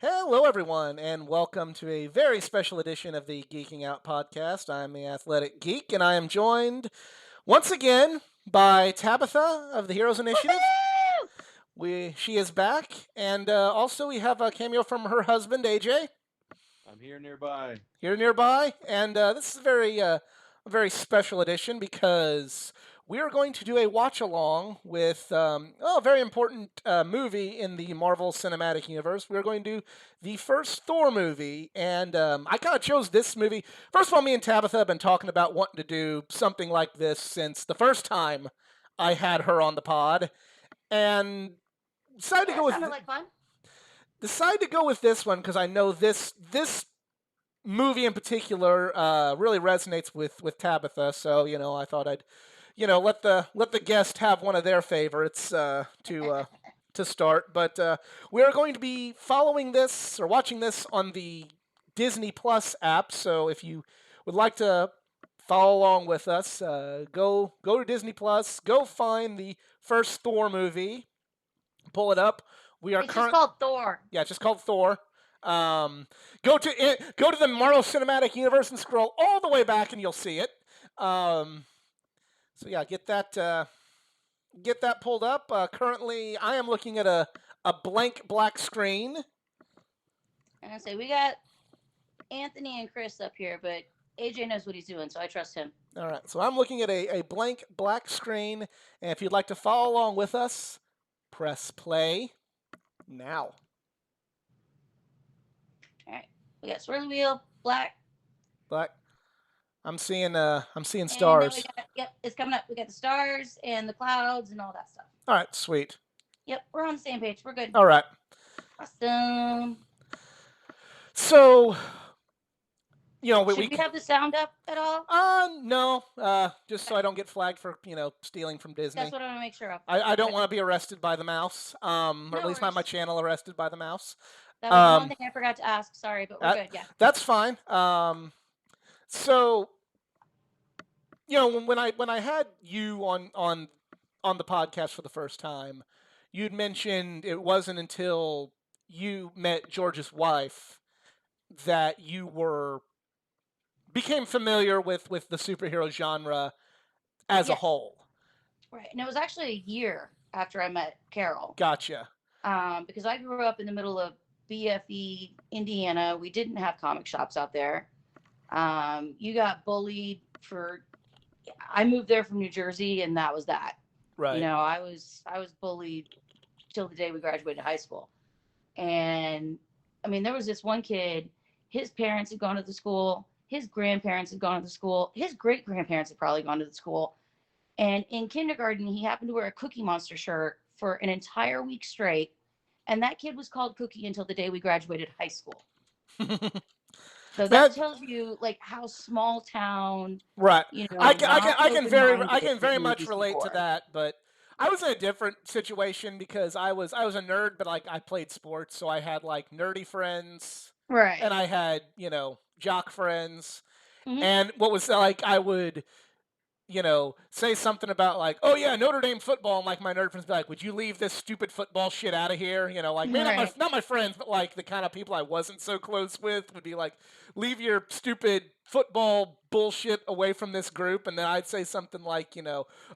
Hello, everyone, and welcome to a very special edition of the Geeking Out podcast. I'm the Athletic Geek, and I am joined once again by Tabitha of the Heroes Initiative. Woohoo! She is back, and also we have a cameo from her husband AJ I'm here nearby. here nearby, and this is a very special edition because we are going to do a watch along with a very important movie in the Marvel Cinematic Universe. We're going to do the first Thor movie, and I kind of chose this movie. First of all, me and Tabitha have been talking about wanting to do something like this since the first time I had her on the pod, and decided to Yeah, go it with sounded like fun. this one because I know this movie in particular really resonates with Tabitha. So I thought I'd let the guest have one of their favorites to start. But we are going to be following this or watching this on the Disney Plus app. So if you would like to follow along with us, go to Disney Plus, go find the first Thor movie, pull it up. We are It's just current called Thor. Yeah, it's just called Thor. Go to the Marvel Cinematic Universe and scroll all the way back, and you'll see it. Um, so yeah, get that pulled up. Currently, I am looking at a blank black screen. And I say we got Anthony and Chris up here, but AJ knows what he's doing, so I trust him. All right, so I'm looking at a blank black screen, and if you'd like to follow along with us, press play now. All right, we got swirly wheel, black, Black. I'm seeing and now we stars. got it's coming up. We got the stars and the clouds and all that stuff. All right, sweet. Yep, we're on the same page. We're good. All right. Awesome. So Should we have the sound up at all? No. Just so I don't get flagged for stealing from Disney. That's what I want to make sure of. I don't want to be arrested by the mouse. Or No at least my worries. channel arrested by the mouse. That was the one Um, thing I forgot to ask. Sorry, but we're good. Yeah. That's fine. So when I had you on the podcast for the first time, you'd mentioned it wasn't until you met George's wife that you became familiar with the superhero genre as a Yes. whole. Right. And it was actually a year after I met Carol. Gotcha. Because I grew up in the middle of BFE, Indiana. We didn't have comic shops out there. You got bullied for. I moved there from New Jersey, and that was that. Right. I was bullied till the day we graduated high school. And I mean, there was this one kid. His parents had gone to the school. His grandparents had gone to the school. His great grandparents had probably gone to the school. And in kindergarten, he happened to wear a Cookie Monster shirt for an entire week straight. And that kid was called Cookie until the day we graduated high school. So that tells you like how small town, right. I can open-minded very it much is relate to before. that, but I was in a different situation because I was a nerd, but like I played sports, so I had like nerdy friends, Right. and I had jock friends, Mhm. and what was like I would say something about like, oh yeah, Notre Dame football, and like my nerd friends be like, would you leave this stupid football shit out of here? Like man, Right. not my friends, but like the kind of people I wasn't so close with would be like, leave your stupid football bullshit away from this group, and then I'd say something like,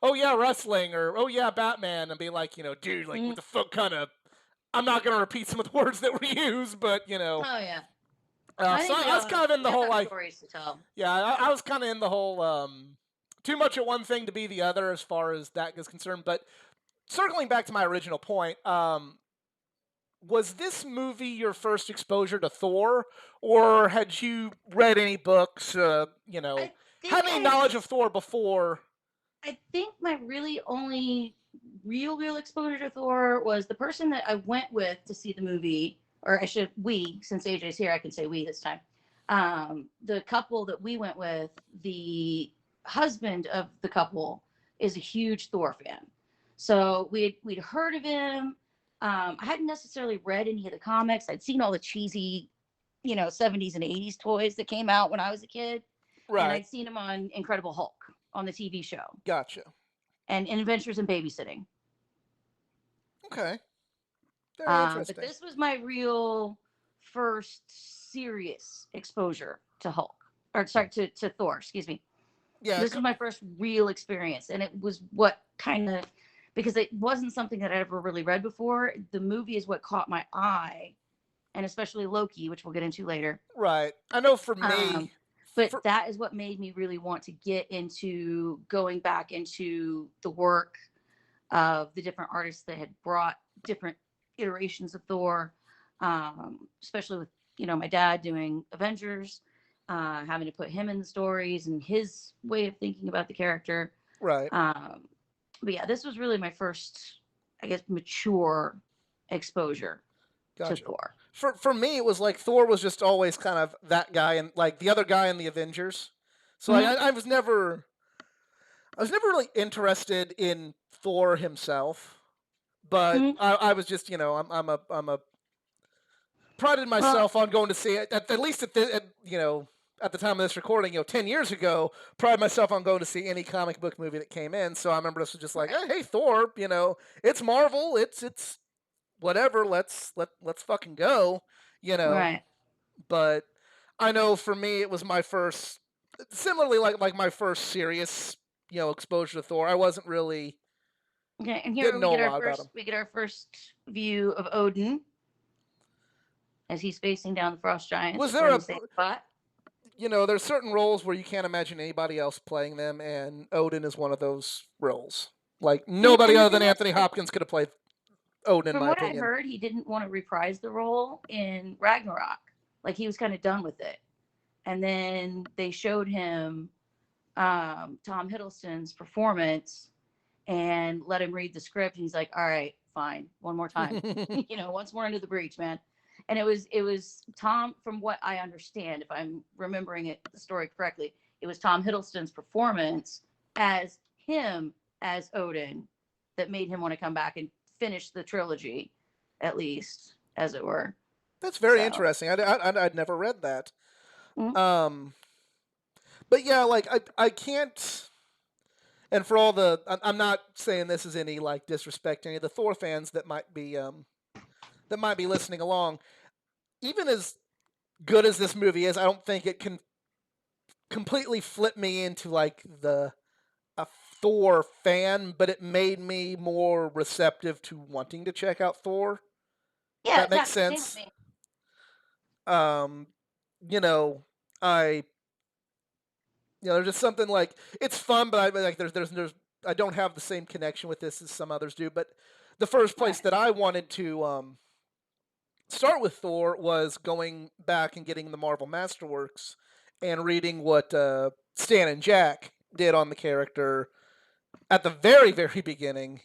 oh yeah, wrestling, or oh yeah, Batman, and be like, dude, like Mhm. what the fuck kind of. I'm not gonna repeat some of the words that we use, but Oh yeah. so I was kind of in the we whole got like, stories to tell. yeah, I was kind of in the whole too much of one thing to be the other as far as that is concerned. But circling back to my original point, was this movie your first exposure to Thor, or had you read any books? I think Had any knowledge of Thor before? I think my really only real exposure to Thor was the person that I went with to see the movie, or I should we, since AJ's here, I can say we this time. The couple that we went with, the husband of the couple is a huge Thor fan. So we'd heard of him. I hadn't necessarily read any of the comics. I'd seen all the cheesy, 70s and 80s toys that came out when I was a kid. And Right. I'd seen him on Incredible Hulk on the TV show Gotcha. and in Adventures in Babysitting. Okay. Very But interesting. this was my real first serious exposure to Hulk, or sorry, to Thor, excuse me. Yeah. This was my first real experience, and it was what kind of, because it wasn't something that I ever really read before. The movie is what caught my eye, and especially Loki, which we'll get into later. Right. I know for Um, me, but for that is what made me really want to get into going back into the work of the different artists that had brought different iterations of Thor, especially with my dad doing Avengers, having to put him in the stories and his way of thinking about the character. right. Um, but yeah, this was really my first, I guess, mature exposure to Gotcha. Thor. For me, it was like Thor was just always kind of that guy and like the other guy in the Avengers. So Mm-hmm. I was never really interested in Thor himself, but Mm-hmm. I was just I'm a prided Well, myself on going to see it at least at the time of this recording, 10 years ago, pride myself on going to see any comic book movie that came in. So I remember this was just like, right, hey, Thor, it's Marvel, it's whatever, let's fucking go, you know. right. But I know for me, it was my first, similarly like my first serious, exposure to Thor. I wasn't really Okay, and here didn't know a lot about him. we get our first view of Odin as he's facing down the frost giants, Was there according a to Same Spot. there's certain roles where you can't imagine anybody else playing them, and Odin is one of those roles. Like nobody And the other thing than is, Anthony Hopkins could have played Odin, in from my what I opinion. heard, he didn't want to reprise the role in Ragnarok. Like he was kind of done with it. And then they showed him Tom Hiddleston's performance and let him read the script. And he's like, "All right, fine, one more time, once more into the breach, man." And it was Tom, from what I understand, if I'm remembering the story correctly, it was Tom Hiddleston's performance as him as Odin that made him want to come back and finish the trilogy, at least, as it were. That's very So, interesting. I'd never read that. mm, Um, but yeah, like I can't. And for all I'm not saying this is any like disrespect to any of the Thor fans that might be listening along. Even as good as this movie is, I don't think it can completely flip me into like the a Thor fan, but it made me more receptive to wanting to check out Thor. If yeah, that makes exactly. Same with sense. me. Um, you know, I there's just something like it's fun, but I like there's I don't have the same connection with this as some others do. But the first place Right. that I wanted to start with Thor was going back and getting the Marvel Masterworks and reading what Stan and Jack did on the character at the very, very beginning.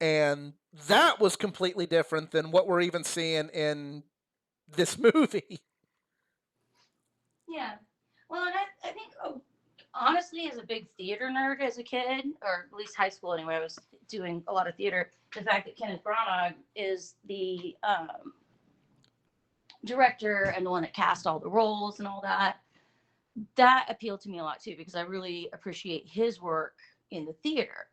And that was completely different than what we're even seeing in this movie. Yeah. Well, and I think, honestly, as a big theater nerd as a kid, or at least high school anyway, I was doing a lot of theater. The fact that Kenneth Branagh is the director and the one that cast all the roles and all that, that appealed to me a lot too, because I really appreciate his work in the theater.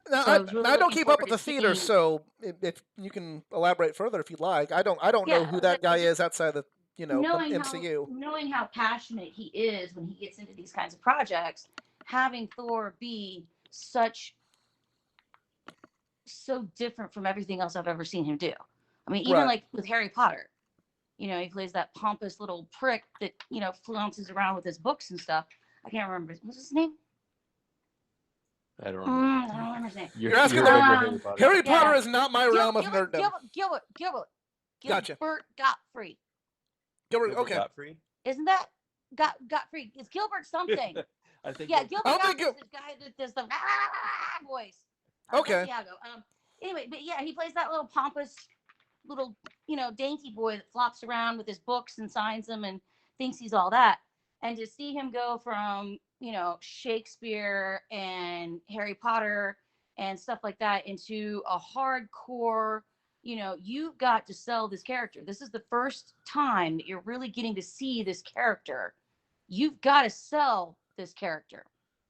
Now, So I was really I don't looking keep up forward with to the theater, seeing, so if you can elaborate further if you'd like. I don't know yeah, who that I guy just is outside the the MCU. knowing how passionate he is when he gets into these kinds of projects, having Thor be so different from everything else I've ever seen him do. I mean, even Right. like with Harry Potter, he plays that pompous little prick that flounces around with his books and stuff. I can't remember what's his name. I don't remember. I don't remember his name. You're You're asking you're a the bigger Harry Potter Harry fan than Potter Yeah, I is am. not my realm of nerdom. Gotcha. Gilbert Gottfried. Gilbert, Gilbert okay. Gottfried. Isn't that Gottfried? It's Gilbert something. I think Yeah, that's I Gilbert don't think Gottfried's the guy that does the voice. okay. Santiago. Anyway, but yeah, he plays that little pompous, little, dainty boy that flops around with his books and signs them and thinks he's all that. And to see him go from, Shakespeare and Harry Potter and stuff like that into a hardcore, you've got to sell this character. This is the first time that you're really getting to see this character. You've got to sell this character,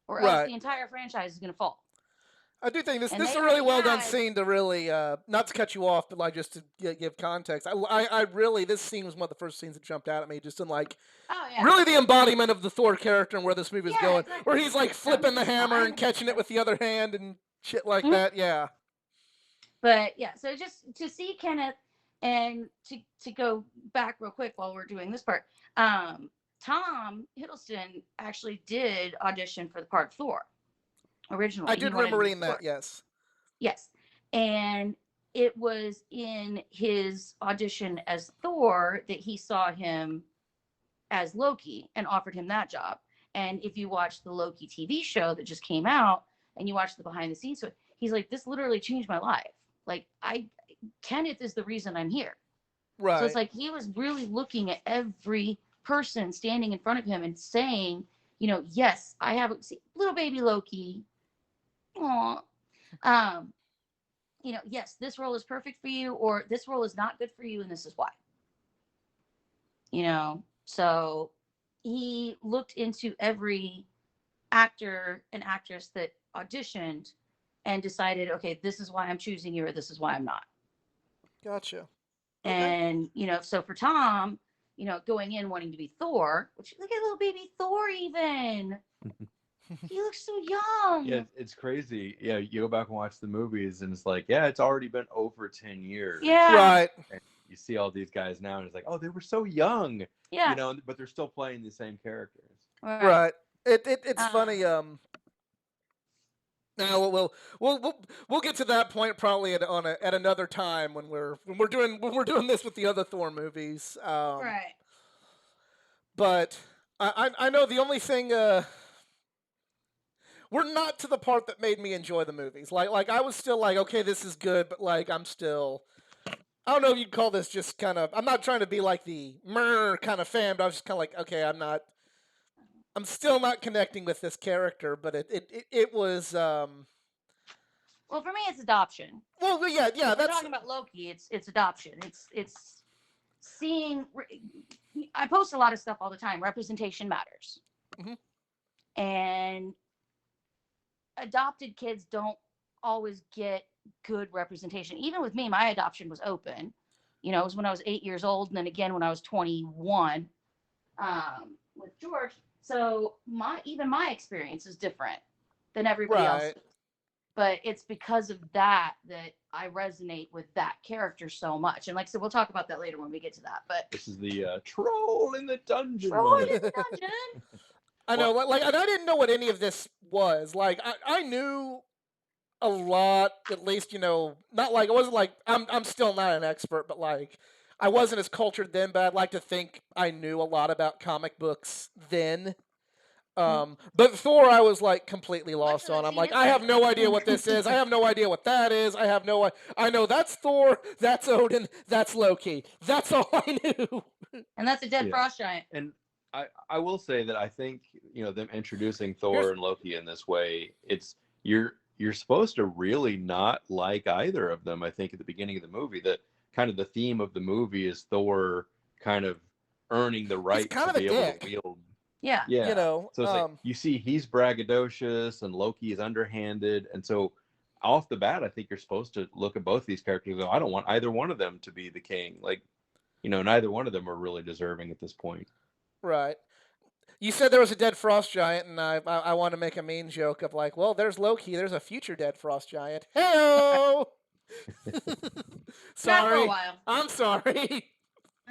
or else Right. the entire franchise is going to fall. I do think this And this is they a really already well done had. scene to really not to cut you off, but like just to give context. I really this scene was one of the first scenes that jumped out at me, just in like Oh yeah. really the embodiment of the Thor character and where this movie is Yeah, going, where exactly. he's like No, flipping this the is hammer and fine. catching it with the other hand and shit like Mhm. that. Yeah, But yeah, so just to see Kenneth and to go back real quick while we're doing this part, Tom Hiddleston actually did audition for the part of Thor I originally. He did wanted remember to be reading that. Thor. Yes. Yes. And it was in his audition as Thor that he saw him as Loki and offered him that job. And if you watch the Loki TV show that just came out and you watch the behind the scenes, so he's like, this literally changed my life. Like, Kenneth is the reason I'm here. So it's Right. like he was really looking at every person standing in front of him and saying, you know, yes, I have little baby Loki. Aw. Um, you know, yes, this role is perfect for you, or this role is not good for you, and this is why. You know, so he looked into every actor and actress that auditioned and decided, okay, this is why I'm choosing you, or this is why I'm not. Gotcha. Okay. And, you know, so for Tom, you know, going in wanting to be Thor, which look at little baby Thor, even. He looks so Yeah, young. it's crazy. Yeah, you go back and watch the movies, and it's like, yeah, it's already been over 10 years. Yeah. Right. And you see all these guys now, and it's like, oh, they were so young, Yeah. but they're still playing the same characters. Right. Right. It's funny. Um, Now we'll get to that point probably at another time when we're doing this with the other Thor movies. right. But I know the only thing we're not to the part that made me enjoy the movies. Like I was still like, okay, this is good, but like I'm still I don't know if you'd call this just kind of. I'm not trying to be like the mer kind of fan, but I was just kind of like, okay, I'm still not connecting with this character, but it was. Well, for me, it's adoption. Well, yeah, yeah, If we're that's talking about Loki, it's adoption. It's seeing. I post a lot of stuff all the time. Representation matters, mhm, and adopted kids don't always get good representation. Even with me, my adoption was open. You know, it was when I was 8 years old, and then again when I was 21 with George. So my experience is different than everybody right. else's. But it's because of that that I resonate with that character so much. And like I said, we'll talk about that later when we get to that. But This is the troll in the dungeon throw it moment. in the dungeon. I know, Well, like, and I didn't know what any of this was. Like, I knew a lot, at least, not like, it wasn't like, I'm still not an expert, but like, I wasn't as cultured then, but I'd like to think I knew a lot about comic books then. But Thor, I was like completely Much lost of on. the I'm scene like, is I have no idea right. what this is. I have no idea what that is. I know that's Thor, that's Odin, that's Loki. That's all I knew. And that's a dead yeah, frost giant. and I will say that I think them introducing Here's Thor and Loki in this way, it's you're supposed to really not like either of them. I think at the beginning of the movie, that kind of the theme of the movie is Thor kind of earning the he's right kind to of a be able to dick, wield. Yeah. you Yeah. know. So it's like you see he's braggadocious and Loki is underhanded. And so off the bat, I think you're supposed to look at both these characters and go, I don't want either one of them to be the king. Like, neither one of them are really deserving at this point. Right. You said there was a dead frost giant, and I want to make a mean joke of like, well, there's Loki. There's a future dead frost giant. Heyo. Not for a Sorry, while. I'm sorry.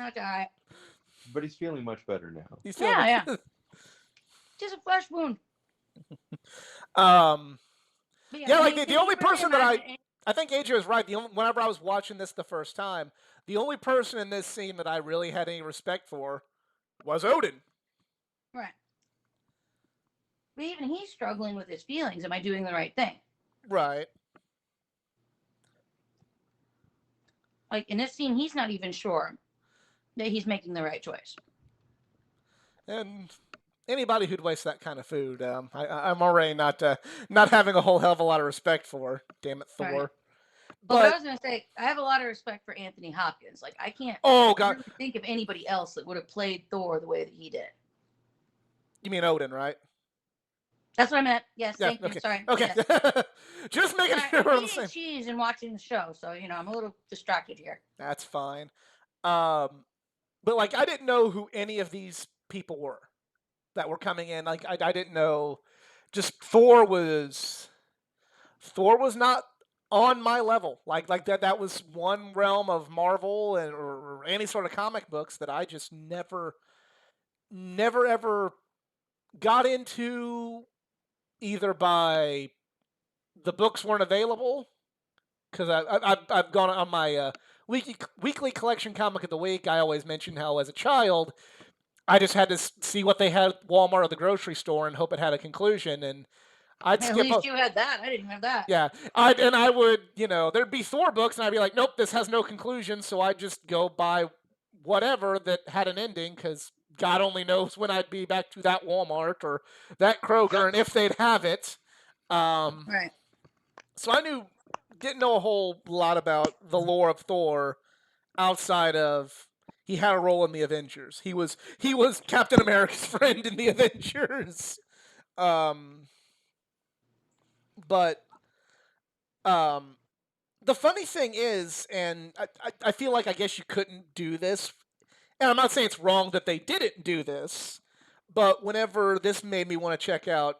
Okay. But he's feeling much better now. He's feeling Yeah, yeah. much. Just a flesh wound. um. But Yeah, I like mean, the can you only really person that imagine? I think AJ was right. Whenever I was watching this the first time, the only person in this scene that I really had any respect for was Odin. Right. But even he's struggling with his feelings. Am I doing the right thing? Right. Like in this scene, he's not even sure that he's making the right choice. And anybody who'd waste that kind of food, I'm already not having a whole hell of a lot of respect for. Damn it, Thor. Right. Well, but I But was gonna say I have a lot of respect for Anthony Hopkins. Like I can't oh god, really think of anybody else that would have played Thor the way that he did. you mean Odin, right? That's what I meant. Yes, Yeah. thank you. Okay. Sorry. Okay. Yes. Just making Sorry, sure I'm we're on the eating same. cheese and watching the show, so I'm a little distracted here. That's fine. Um, but like I didn't know who any of these people were that were coming in. Like I didn't know. Just Thor was not on my level. Like that was one realm of Marvel and or any sort of comic books that I just never ever got into, either by the books weren't available because I've gone on my weekly collection comic of the week. I always mention how as a child I just had to see what they had at Walmart or the grocery store and hope it had a conclusion, and I'd At skip least a you had that. I didn't have that. yeah. I would, there'd be Thor books and I'd be like, nope, this has no conclusion, so I'd just go buy whatever that had an ending because God only knows when I'd be back to that Walmart or that Kroger and if they'd have it. Um, Right. so didn't know a whole lot about the lore of Thor outside of he had a role in the Avengers. He was Captain America's friend in the Avengers. Um, but um, the funny thing is, and I feel like I guess you couldn't do this, and I'm not saying it's wrong that they didn't do this, but whenever this made me want to check out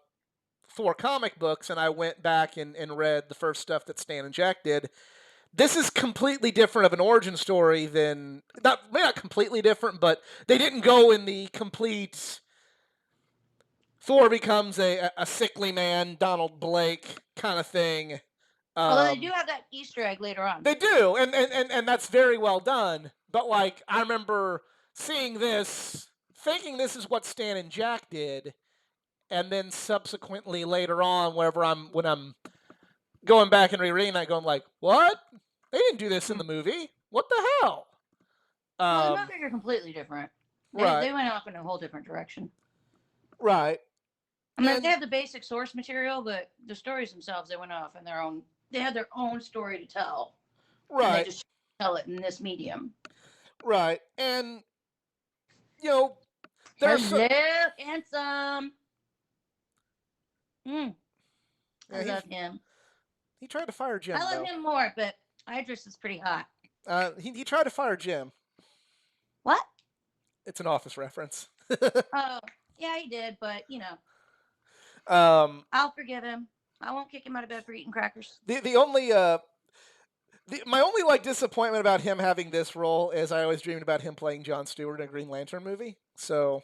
Thor comic books, and I went back and read the first stuff that Stan and Jack did, this is completely different of an origin story than maybe not completely different, but they didn't go in the complete Thor becomes a sickly man, Donald Blake kind of thing. Although they do Um, have that Easter egg later on. they do, and that's very well done. But like I remember seeing this, thinking this is what Stan and Jack did, and then subsequently later on, when I'm going back and rereading that, going like, what? They didn't do this in Hmm. the movie. What the hell? Well, the Um, movies are completely different. right, They went off in a whole different direction. right, I mean, like, they and have the basic source material, but the stories themselves, they went off in their own. They had their own story to tell, and they right, just tell it in this medium. right, and you know, there's so, Hello, handsome. Mm, I yeah, love him. he tried to fire I Jim love though. him more, but Idris is pretty hot. He tried to fire Jim. What? It's an Office reference. Oh, yeah, he did, but um, I'll forgive him. I won't kick him out of bed for eating crackers. the only my only like disappointment about him having this role is I always dreamed about him playing Jon Stewart in a Green Lantern movie. So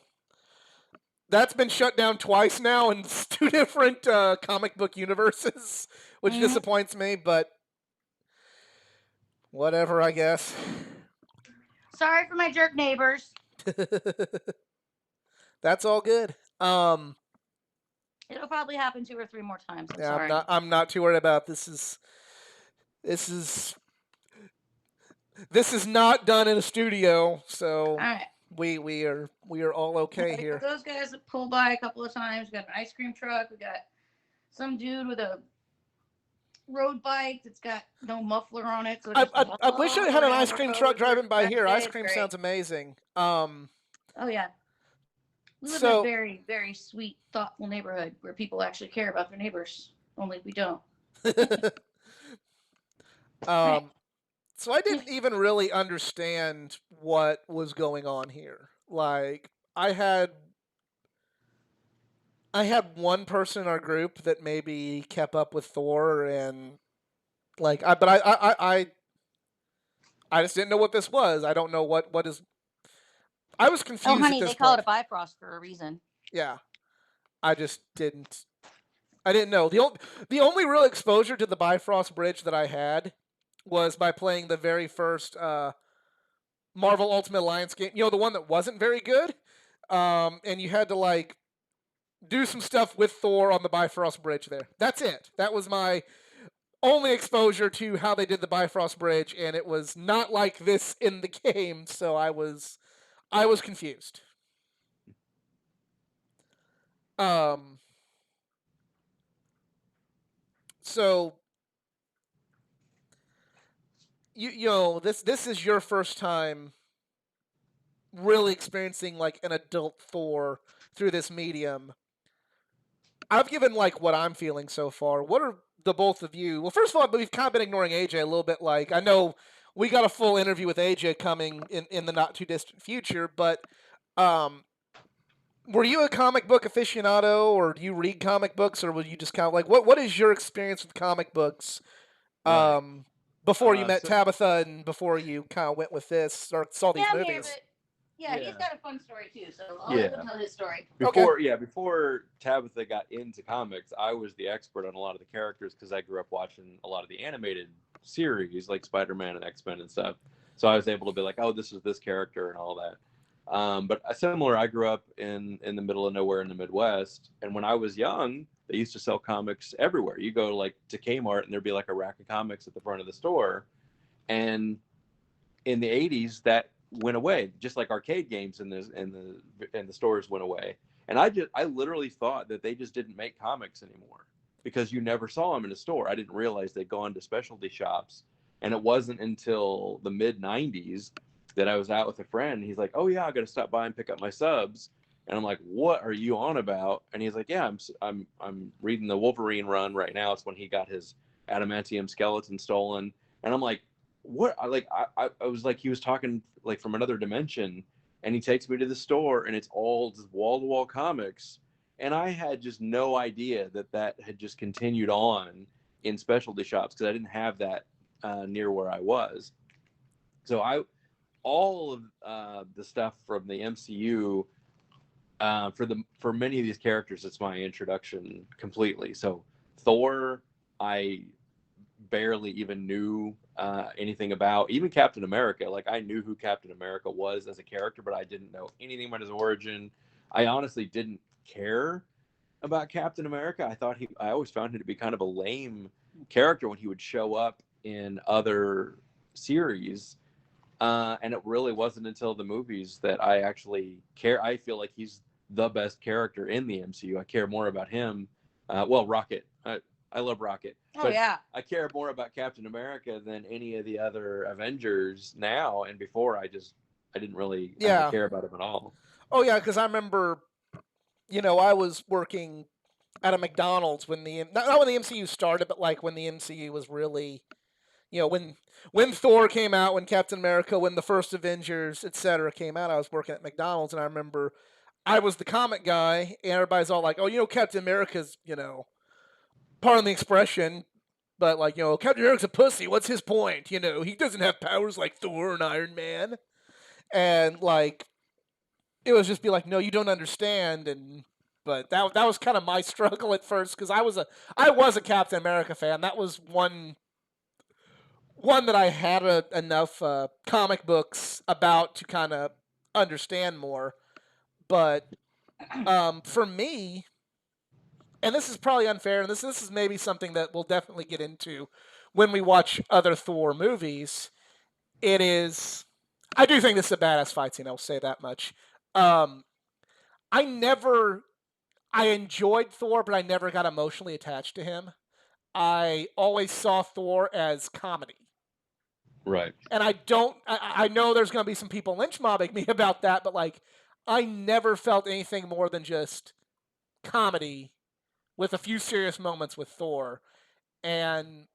that's been shut down twice now in two different comic book universes, which Hmm. disappoints me. But whatever, I guess. Sorry for my jerk neighbors. That's all good. It'll probably happen 2 or 3 more times. I'm Yeah, sorry. I'm not too worried about this. This is this is not done in a studio, so All right. we are all okay We here. got those guys that pulled by a couple of times. We got an ice cream truck. We got some dude with a road bike that's got no muffler on it. So it I wish I had an ice cream truck driving by here. Ice It's cream great. sounds amazing. Oh yeah. We live in a So very, very sweet, thoughtful neighborhood where people actually care about their neighbors. Only we don't. Right. so I didn't even really understand what was going on here. Like I had one person in our group that maybe kept up with Thor and like I just didn't know what this was. I don't know what is. I was Oh, confused honey, at they this call point. it a bifrost for a reason. Yeah, I just didn't. I didn't know. The only real exposure to the Bifrost Bridge that I had was by playing the very first Marvel Ultimate Alliance game. The one that wasn't very good. And you had to like do some stuff with Thor on the Bifrost Bridge there. That's it. That was my only exposure to how they did the Bifrost Bridge, and it was not like this in the game, so I was confused. Um, so this is your first time really experiencing like an adult Thor through this medium. I've given like what I'm feeling so far. What are the both of you? Well, first of all, we've kind of been ignoring AJ a little bit. Like I know we got a full interview with AJ coming in the not too distant future, but um, were you a comic book aficionado, or do you read comic books, or were you just kind of like what is your experience with comic books Right. um, before you met So Tabitha and before you kind of went with this or saw Yeah, these I'm here, movies? but yeah, he's yeah, got a fun story too, so I'll let him yeah. tell his story. Okay. Before Tabitha got into comics, I was the expert on a lot of the characters because I grew up watching a lot of the animated series like Spider-Man and X-Men and stuff. So I was able to be like, oh, this is this character and all that. But similar, I grew up in the middle of nowhere in the Midwest, and when I was young, they used to sell comics everywhere. You go like to Kmart, and there'd be like a rack of comics at the front of the store, and in the 80s that went away, just like arcade games in the stores went away. And I literally thought that they just didn't make comics anymore because you never saw them in a store. I didn't realize they'd gone to specialty shops. And it wasn't until the mid 90s that I was out with a friend and he's like, oh yeah, I got to stop by and pick up my subs. And I'm like, what are you on about? And he's like, yeah, I'm reading the Wolverine run right now. It's when he got his adamantium skeleton stolen. And I'm like, what? I was like, he was talking like from another dimension. And he takes me to the store and it's all just wall to wall comics. And I had just no idea that that had just continued on in specialty shops because I didn't have that near where I was. So all of the stuff from the MCU for many of these characters, it's my introduction completely. So Thor, I barely even knew anything about. Even Captain America, like I knew who Captain America was as a character, but I didn't know anything about his origin. I honestly didn't care about Captain America. I always found him to be kind of a lame character when he would show up in other series. And it really wasn't until the movies that I actually care. I feel like he's the best character in the MCU. I care more about him. Well, Rocket. I love Rocket, Oh but yeah. I care more about Captain America than any of the other Avengers now. And before, I didn't really Yeah. care about him at all. Oh yeah, because I remember, I was working at a McDonald's when not when the MCU started, but like when the MCU was really, when Thor came out, when Captain America, when the first Avengers, etc. came out. I was working at McDonald's, and I remember I was the comic guy, and everybody's all like, "Oh, Captain America's, pardon the expression, but like, Captain America's a pussy. What's his point? He doesn't have powers like Thor and Iron Man." And like, it was just be like, "No, you don't understand." And but that was kind of my struggle at first because I was a Captain America fan. That was one that I had enough comic books about to kind of understand more. But for me, and this is probably unfair, and this is maybe something that we'll definitely get into when we watch other Thor movies. It is, I do think this is a badass fight scene. I'll say that much. Um, I never, I enjoyed Thor, but I never got emotionally attached to him. I always saw Thor as comedy. Right. And I know there's going to be some people lynch mobbing me about that, but like, I never felt anything more than just comedy with a few serious moments with Thor. And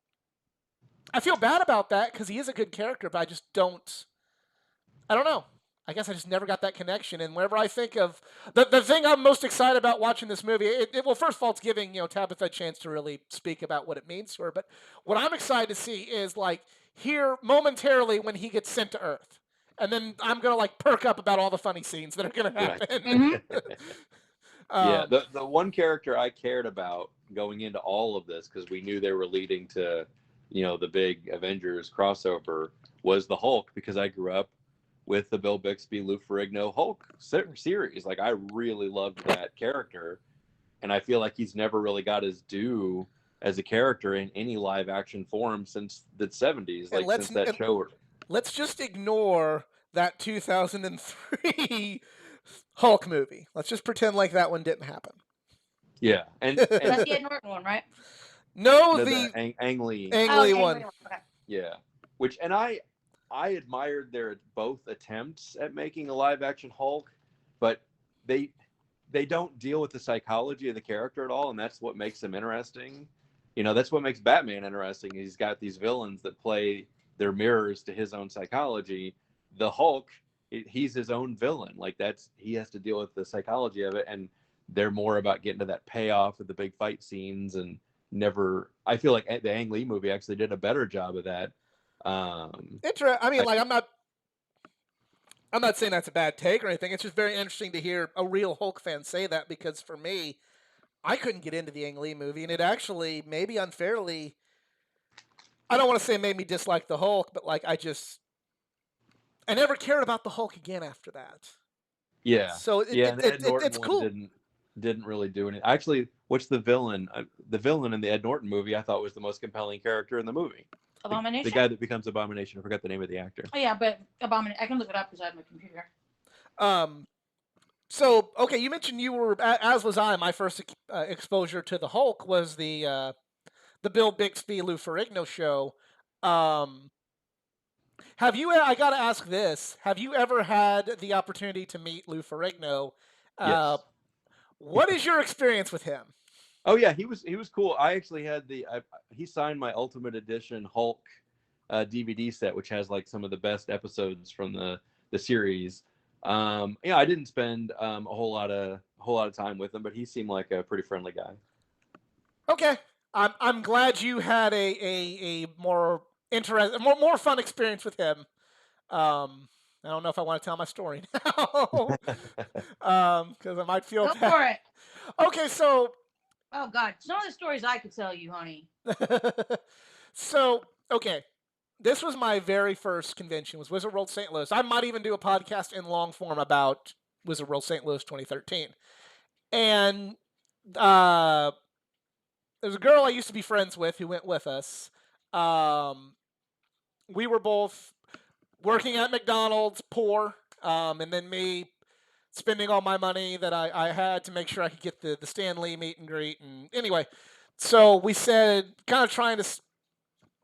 I feel bad about that because he is a good character, but I don't know. I guess I just never got that connection. And whenever I think of the thing I'm most excited about watching this movie, well, first of all, it's giving Tabitha a chance to really speak about what it means to her. But what I'm excited to see is like here momentarily when he gets sent to Earth, and then I'm gonna like perk up about all the funny scenes that are gonna Right. happen. Mm-hmm. Yeah, um, the one character I cared about going into all of this because we knew they were leading to, the big Avengers crossover was the Hulk because I grew up with the Bill Bixby, Lou Ferrigno Hulk series. Like I really loved that character, and I feel like he's never really got his due as a character in any live action form since the 70s, and like since that show. let's just ignore that 2003 Hulk movie. Let's just pretend like that one didn't happen. Yeah, and That's the Ed Norton one, right? No, no, the the Ang Lee. Oh, Lee the one. Ed Norton one. Okay. Yeah, which and I admired their both attempts at making a live action Hulk, but they they don't deal with the psychology of the character at all, and that's what makes him interesting. You know, that's what makes Batman interesting. He's got these villains that play their mirrors to his own psychology. The Hulk, he's his own villain. Like he has to deal with the psychology of it, and they're more about getting to that payoff with the big fight scenes and never. I feel like the Ang Lee movie actually did a better job of that. I mean, like I'm not saying that's a bad take or anything. It's just very interesting to hear a real Hulk fan say that, because for me, I couldn't get into the Ang Lee movie, and it actually maybe unfairly. I don't want to say it made me dislike the Hulk, but like I never cared about the Hulk again after that. Yeah, So yeah, and the Ed Norton it's one cool. didn't really do anything. Actually, what's the villain? The villain in the Ed Norton movie, I thought was the most compelling character in the movie. Abomination. The guy that becomes Abomination. I forgot the name of the actor. Oh yeah, but Abomination. I can look it up because I have my computer. So okay, you mentioned you were, as was I. My first exposure to the Hulk was the Bill Bixby Lou Ferrigno show. Have you? I gotta ask this: have you ever had the opportunity to meet Lou Ferrigno? Yes. What is your experience with him? Oh yeah, he was cool. I actually had he signed my Ultimate Edition Hulk DVD set, which has like some of the best episodes from the series. Yeah, I didn't spend a whole lot of time with him, but he seemed like a pretty friendly guy. Okay, I'm glad you had a more interesting, more fun experience with him. I don't know if I want to tell my story now, because I might feel Go bad. for it. Okay, so Oh God, some of the stories I could tell you, honey. so okay, this was my very first convention, was Wizard World St. Louis. I might even do a podcast in long form about Wizard World St. Louis 2013. And there's a girl I used to be friends with who went with us. We were both working at McDonald's, poor, and then me spending all my money that I had to make sure I could get the Stan Lee meet and greet. And anyway, so we said, kind of trying to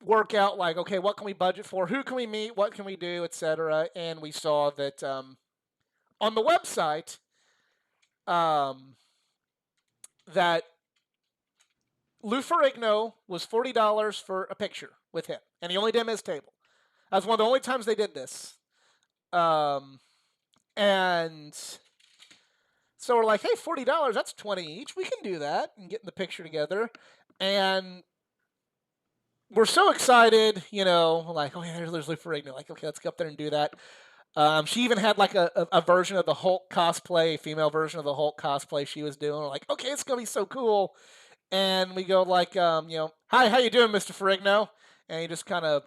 work out like, okay, what can we budget for? Who can we meet? What can we do, etc. And we saw that on the website that Lou Ferrigno was $40 for a picture with him, and he only did him his table. That was one of the only times they did this. And so we're like, hey, $40, that's 20 each. We can do that and get in the picture together. And we're so excited, you know, like, oh yeah, there's Lou Ferrigno. Like, okay, let's go up there and do that. She even had like a version of the Hulk cosplay, a female version of the Hulk cosplay she was doing. We're like, okay, it's gonna be so cool. And we go like, you know, hi, how you doing, Mr. Ferrigno? And he just kind of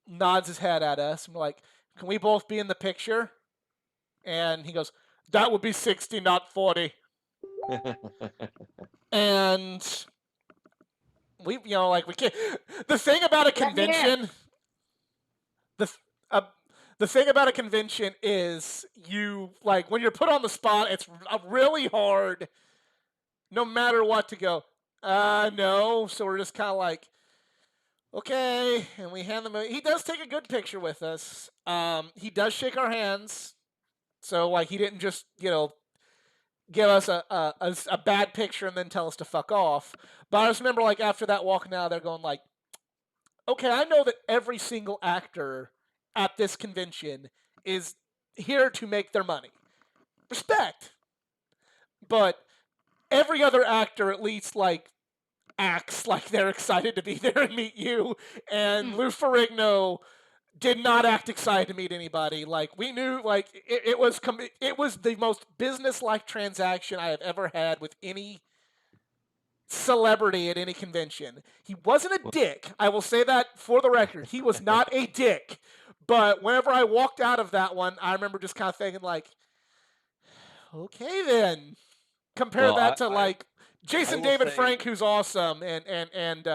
nods his head at us. And we're like, can we both be in the picture? And he goes, that would be 60, not 40. And we, you know, like we can't. The thing about a convention, the thing about a convention is you, like, when you're put on the spot, it's really hard, no matter what, to go, no. So we're just kind of like, okay, and we hand them. He does take a good picture with us. He does shake our hands, so like he didn't just, you know, give us a bad picture and then tell us to fuck off. But I just remember, like, after that, walking out there going like, okay, I know that every single actor at this convention is here to make their money. Respect. But every other actor at least, like, acts like they're excited to be there and meet you. And Lou Ferrigno did not act excited to meet anybody. Like, we knew, like, it was the most business-like transaction I have ever had with any celebrity at any convention. He wasn't a dick. I will say that for the record. He was not a dick. But whenever I walked out of that one, I remember just kind of thinking like, okay then. Compare that to like Jason David Frank, who's awesome, and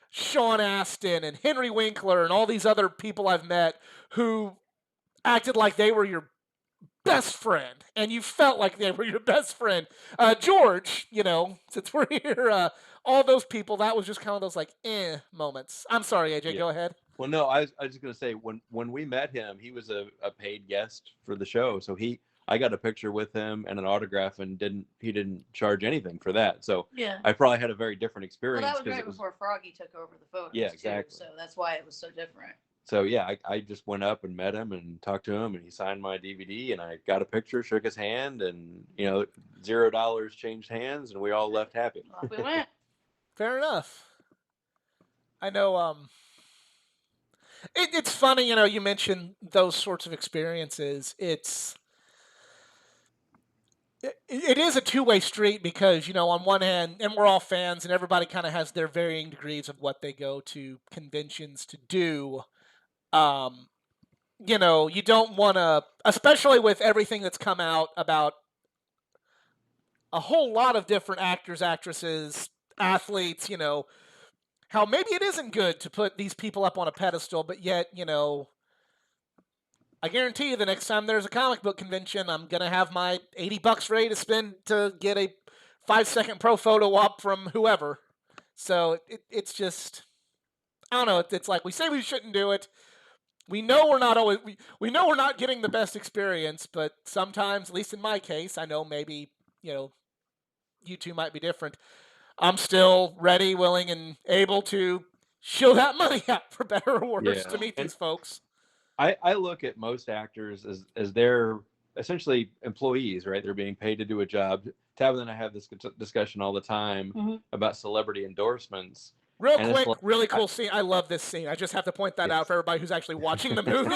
Sean Astin and Henry Winkler and all these other people I've met who acted like they were your best friend, and you felt like they were your best friend. George, you know, since we're here, all those people, that was just kind of those like moments. I'm sorry, AJ, go ahead. Well, no, I was just gonna say when we met him, he was a paid guest for the show, so I got a picture with him and an autograph, and he didn't charge anything for that. So Yeah. I probably had a very different Well, that experience was because right it was before Froggy took over the photos yeah, too, exactly. so that's why it was so different. So yeah, I just went up and met him and talked to him, and he signed my DVD, and I got a picture, shook his hand, and $0 changed hands, and we all left happy. Off we went. Fair enough. I know. It's funny, you mentioned those sorts of experiences. It is a two-way street because on one hand, and we're all fans, and everybody kind of has their varying degrees of what they go to conventions to do. Um, you don't want to, especially with everything that's come out about a whole lot of different actors, actresses, athletes. How maybe it isn't good to put these people up on a pedestal, but yet I guarantee you the next time there's a comic book convention, I'm going to have my $80 ready to spend to get a 5-second pro photo op from whoever. So it's just, I don't know. It's like we say we shouldn't do it. We know we're not always, we know we're not getting the best experience, but sometimes, at least in my case, I know maybe, you two might be different. I'm still ready, willing, and able to show that money out for better or worse to Yeah, meet and these folks. I look at most actors as they're essentially employees, right? They're being paid to do a job. Tabitha and I have this discussion all the time Mm-hmm. about celebrity endorsements, Real and it's quick, like, really cool scene. I love this scene. I just have to point that out yes, for everybody who's actually watching the movie.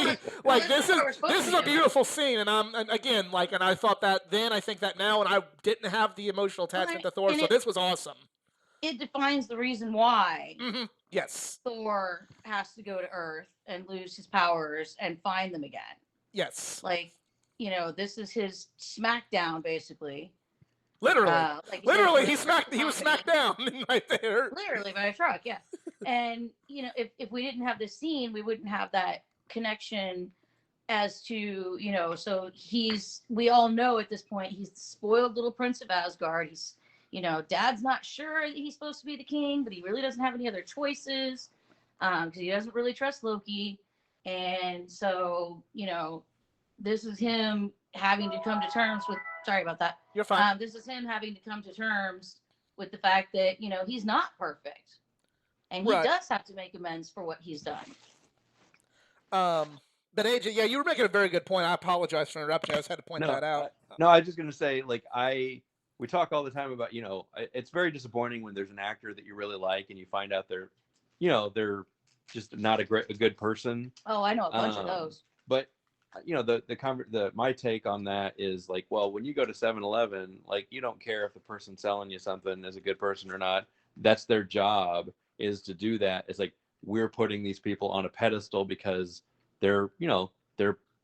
Well, Like this is what we're supposed this to is be a doing. beautiful scene, and again, and I thought that then, I think that now, and I didn't have the emotional attachment to Thor, And so this was awesome. it defines the reason why Yes, Thor has to go to Earth and lose his powers and find them again. yes, Like, this is his smackdown, basically. literally, Like you said, literally, for he was smacked down right there. literally by a truck, yeah. And if we didn't have this scene, we wouldn't have that connection as to so we all know at this point he's the spoiled little prince of Asgard. He's dad's not sure that he's supposed to be the king, but he really doesn't have any other choices because he doesn't really trust Loki. And so this is him having to come to terms with, sorry about that, You're fine. this is him having to come to terms with the fact that he's not perfect, and he Right. does have to make amends for what he's done. But AJ, yeah, you were making a very good point. I apologize for interrupting. I just had to point that out. No, I was just gonna say, like, we talk all the time about, it's very disappointing when there's an actor that you really like and you find out they're just not a good person. Oh, I know a bunch of those. But my take on that is like, well, when you go to 7-Eleven, like, you don't care if the person selling you something is a good person or not. That's their job, is to do that. It's like, we're putting these people on a pedestal because they're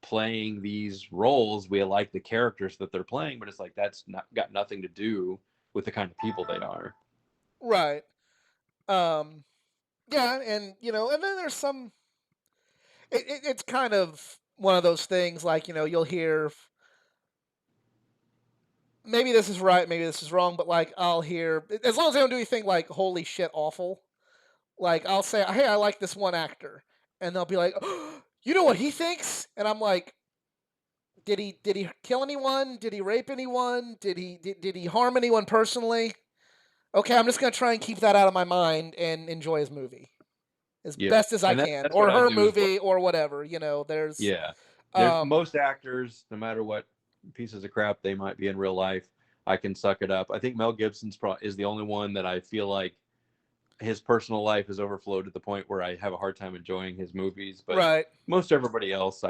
playing these roles. We like the characters that they're playing, but it's like, that's not got nothing to do with the kind of people they are. Right. Yeah, and and then there's some. It's kind of one of those things, like you'll hear. Maybe this is right, maybe this is wrong, but like I'll hear, as long as they don't do anything like holy shit awful. Like I'll say, hey, I like this one actor, and they'll be like, oh, you know what he thinks, and I'm like, did he kill anyone? Did he rape anyone? Did he harm anyone personally? Okay, I'm just gonna try and keep that out of my mind and enjoy his movie as best as I can, that's or what I her do movie, or whatever. There's most actors, no matter what pieces of crap they might be in real life, I can suck it up. I think Mel Gibson's is the only one that I feel like his personal life has overflowed to the point where I have a hard time enjoying his movies. But right. most everybody else,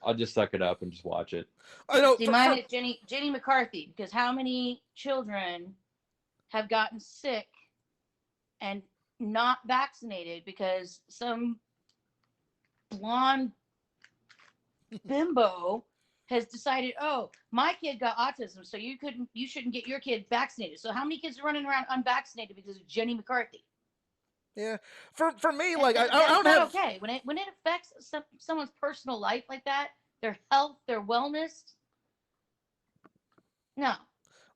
I'll just suck it up and just watch it. I know. See, mine is Jenny McCarthy, because how many children have gotten sick and not vaccinated because some blonde bimbo has decided, oh, my kid got autism, so you shouldn't get your kid vaccinated. So how many kids are running around unvaccinated because of Jenny McCarthy? Yeah, for me, like that's I don't not have. Okay, when it affects someone's personal life like that, their health, their wellness. No.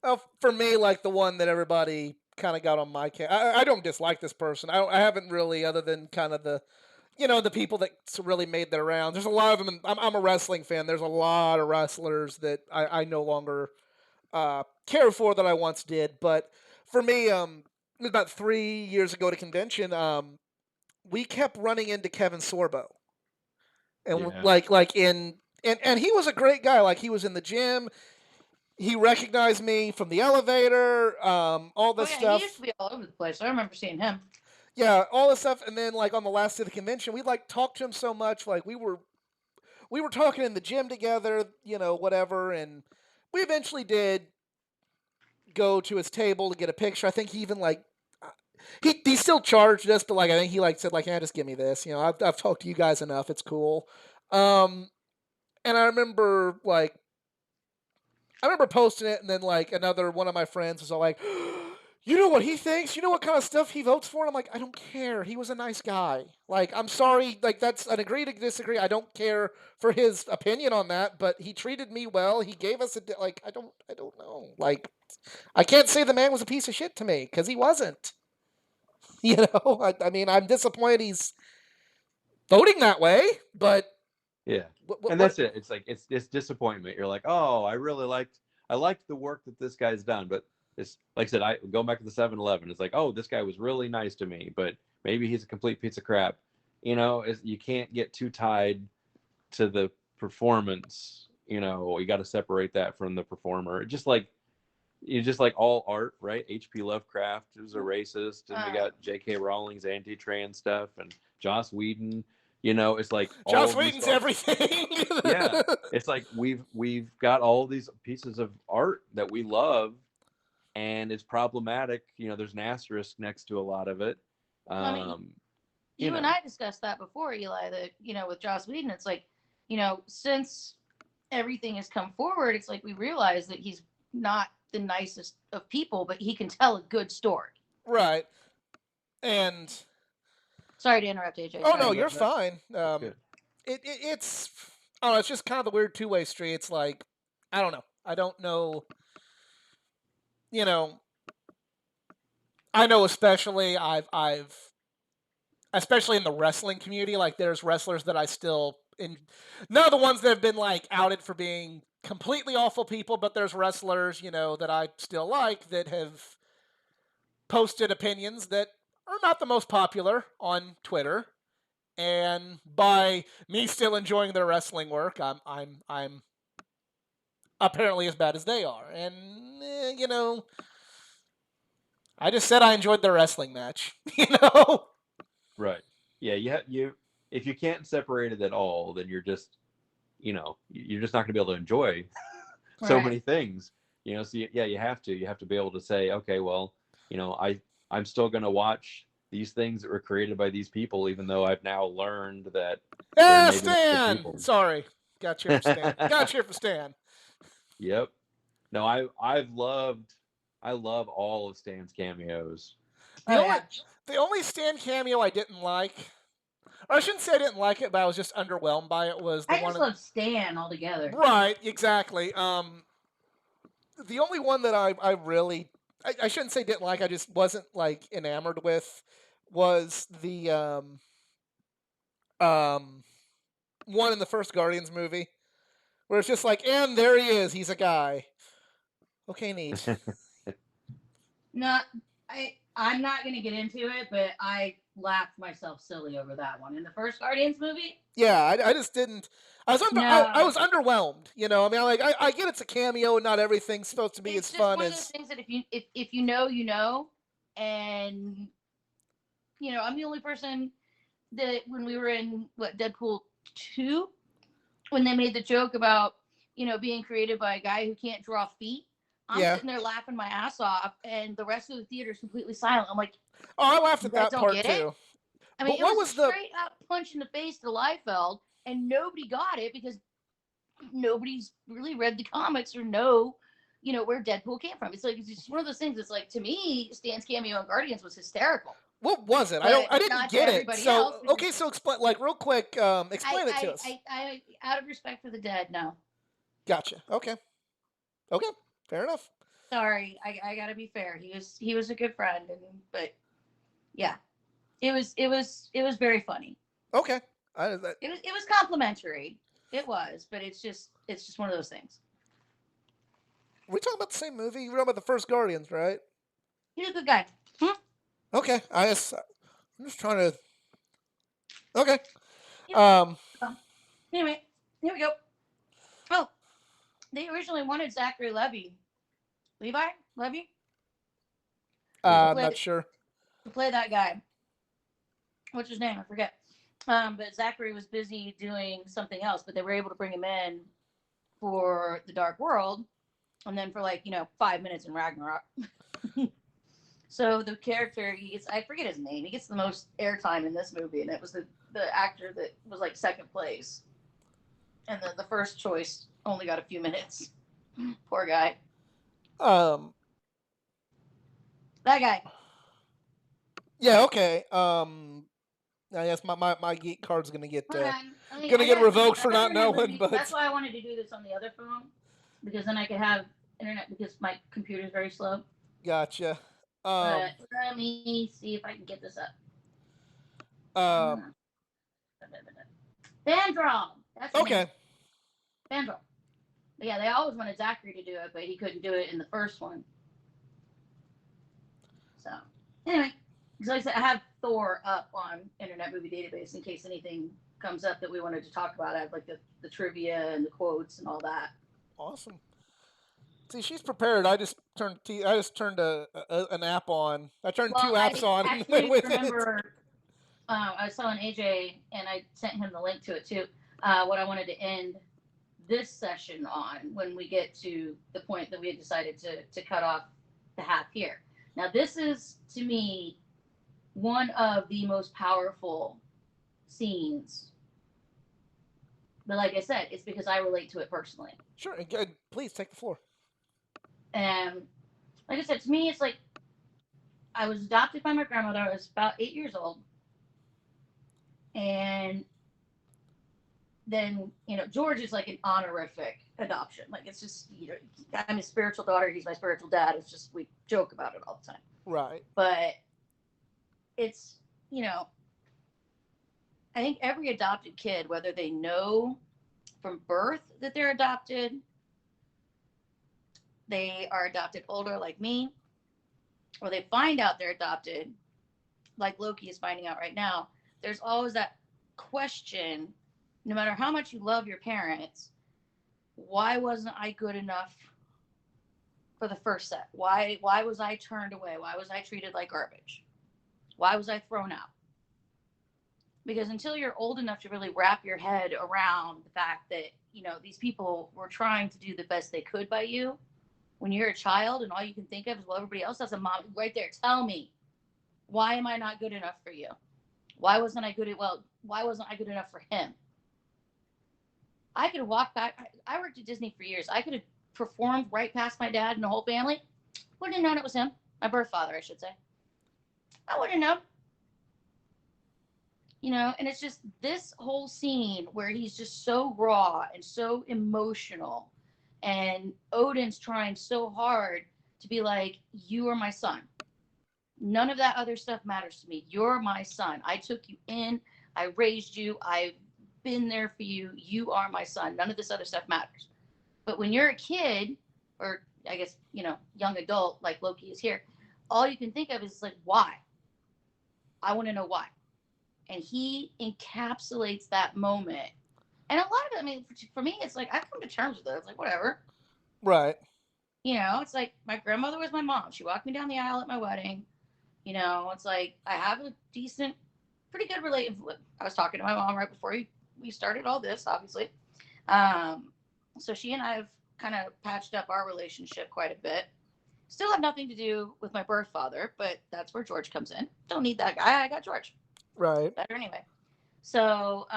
Well, for me, like the one that everybody kind of got on my case. I don't dislike this person. I haven't really, other than kind of the, the people that really made their rounds. There's a lot of them. I'm a wrestling fan. There's a lot of wrestlers that I no longer care for that I once did. But for me, it was about 3 years ago at a convention, we kept running into Kevin Sorbo, and Yeah. like in and he was a great guy. Like he was in the gym. He recognized me from the elevator. All Oh this yeah, he used to stuff. be all over the place. I remember seeing him. Yeah, all this stuff. And then like on the last day of the convention, we like talked to him so much. Like we were talking in the gym together, whatever, and we eventually did go to his table to get a picture. I think he even like he still charged us, but like I think he like said like, yeah, just give me this. I've talked to you guys enough. It's cool. Um, and I remember posting it, and then like another one of my friends was all like, "You know what he thinks? You know what kind of stuff he votes for?" And I'm like, "I don't care. He was a nice guy. Like, I'm sorry. Like, that's an agree to disagree. I don't care for his opinion on that, but he treated me well. He gave us like, I don't know. Like, I can't say the man was a piece of shit to me because he wasn't. I mean, I'm disappointed he's voting that way, but Yeah. what? And what that's it. It's like it's disappointment. You're like, oh, I liked the work that this guy's done, but it's like I said, I go back to the 7-Eleven. It's like, oh, this guy was really nice to me, but maybe he's a complete piece of crap. You can't get too tied to the performance. You got to separate that from the performer. Just like all art, right? H.P. Lovecraft was a racist, and we Uh, got J.K. Rowling's anti-trans stuff, and Joss Whedon. It's like all Joss of these Whedon's folks. everything. Yeah, it's like we've got all these pieces of art that we love, and it's problematic. There's an asterisk next to a lot of it. I mean, Um, you you and know, I discussed that before, Eli. That with Joss Whedon, it's like since everything has come forward, it's like we realize that he's not the nicest of people, but he can tell a good story. Right. And Sorry to interrupt, AJ. oh no, Sorry. no, you're that's fine. good. It's I don't know. It's just kind of the weird two-way street. It's like I don't know. I don't know. You know. I know, especially especially in the wrestling community. Like, there's wrestlers that I still in. None of the ones that have been like outed for being completely awful people, but there's wrestlers that I still like that have posted opinions that are not the most popular on Twitter. And by me still enjoying their wrestling work, I'm apparently as bad as they are. And I just said I enjoyed their wrestling match. Right. Yeah. You if you can't separate it at all, then you're just not going to be able to enjoy so Right. many things. So yeah, you have to be able to say, okay, well, I'm still going to watch these things that were created by these people, even though I've now learned that they're maybe not good Stan. people. Sorry, got you for Stan. Got you for Stan. Yep. No, I love all of Stan's cameos. The Oh only yeah. the only Stan cameo I didn't like, or I shouldn't say I didn't like it, but I was just underwhelmed by it, was the I one just love Stan altogether. right, exactly. The only one that I really I shouldn't say didn't like, I just wasn't like enamored with was the um one in the first Guardians movie where it's just like, and there he is, he's a guy. Okay, neat. Not I'm not gonna get into it, but I laughed myself silly over that one. In the first Guardians movie? Yeah, I just didn't. I No. was underwhelmed. I mean, I get it's a cameo and not everything's supposed to be as It's just fun one of those as. things that if you know, you know. And I'm the only person that when we were in Deadpool 2, when they made the joke about, being created by a guy who can't draw feet. I'm Yeah. sitting there laughing my ass off, and the rest of the theater is completely silent. I'm like, Oh, I laughed you at guys that don't part get it? too. I mean, But it what was a was the? straight up punch in the face to Liefeld, and nobody got it because nobody's really read the comics or know, where Deadpool came from. It's like it's just one of those things. It's like, to me, Stan's cameo in Guardians was hysterical, What was it? I don't. but I didn't not to get it. everybody else So because okay, so explain like real quick. Explain it to us. out of respect for the dead, no. Gotcha. Okay. Okay. Fair enough. Sorry, I gotta be fair. He was a good friend, but yeah, it was very funny. Okay. It was complimentary. It was, but it's just one of those things. We talking about the same movie? We're talking about the first Guardians, right? He's a good guy. Hmm? Okay. I'm just trying to. Okay. Yep. Um. Anyway, here we go. Oh, they originally wanted Zachary Levi to Levi. I'm play not sure. that guy. What's his name? I forget. But Zachary was busy doing something else, but they were able to bring him in for the Dark World, and then for 5 minutes in Ragnarok. So the character he gets, I forget his name. He gets the most airtime in this movie, and it was the actor that was like second place, and then the first choice only got a few minutes. Poor guy. Um. That guy. Yeah. Okay. I guess my geek card's Hold on. gonna I get got revoked for not internet with knowing, me. That's but why I wanted to do this on the other phone, because then I could have internet because my computer is very slow. gotcha. But let me see if I can get this up. Um. Vandral. That's his name. Okay. Vandral. But yeah, they always wanted Zachary to do it, but he couldn't do it in the first one. So anyway, because like I said, I have Thor up on Internet Movie Database in case anything comes up that we wanted to talk about. I have like the trivia and the quotes and all that. Awesome. See, she's prepared. I just turned an app on. I turned two Well, apps I on actually with it. remember I was telling AJ, and I sent him the link to it too. What I wanted to end this session on when we get to the point that we had decided to cut off the half here. Now, this is to me one of the most powerful scenes. But like I said, it's because I relate to it personally. Sure. Please take the floor. And like I said, to me, it's like I was adopted by my grandmother. I was about 8 years old. And then, George is like an honorific adoption. Like it's just, I'm his spiritual daughter. He's my spiritual dad. It's just, we joke about it all the time. Right. But it's, I think every adopted kid, whether they know from birth that they're adopted, they are adopted older like me, or they find out they're adopted like Loki is finding out right now, there's always that question, no matter how much you love your parents, why wasn't I good enough for the first set? Why was I turned away? Why was I treated like garbage? Why was I thrown out? Because until you're old enough to really wrap your head around the fact that, these people were trying to do the best they could by you, when you're a child and all you can think of is, well, everybody else has a mom right there. Tell me, why am I not good enough for you? Why wasn't I good enough for him? I could have walked back. I worked at Disney for years. I could have performed right past my dad and the whole family. Wouldn't have known it was him. My birth father, I should say. I wouldn't have known. And it's just this whole scene where he's just so raw and so emotional. And Odin's trying so hard to be like, you are my son. None of that other stuff matters to me. You're my son. I took you in. I raised you. I've been there for you. You are my son. None of this other stuff matters. But when you're a kid, or I guess, young adult like Loki is here, all you can think of is like, why? I want to know why. And he encapsulates that moment. And a lot of it, I mean, for me, it's like, I've come to terms with it. It's like, whatever. Right. It's like my grandmother was my mom. She walked me down the aisle at my wedding. It's like I have a decent, pretty good relationship. I was talking to my mom right before we started all this, obviously. So she and I have kind of patched up our relationship quite a bit. Still have nothing to do with my birth father, but that's where George comes in. Don't need that guy. I got George. Right. Better anyway. So,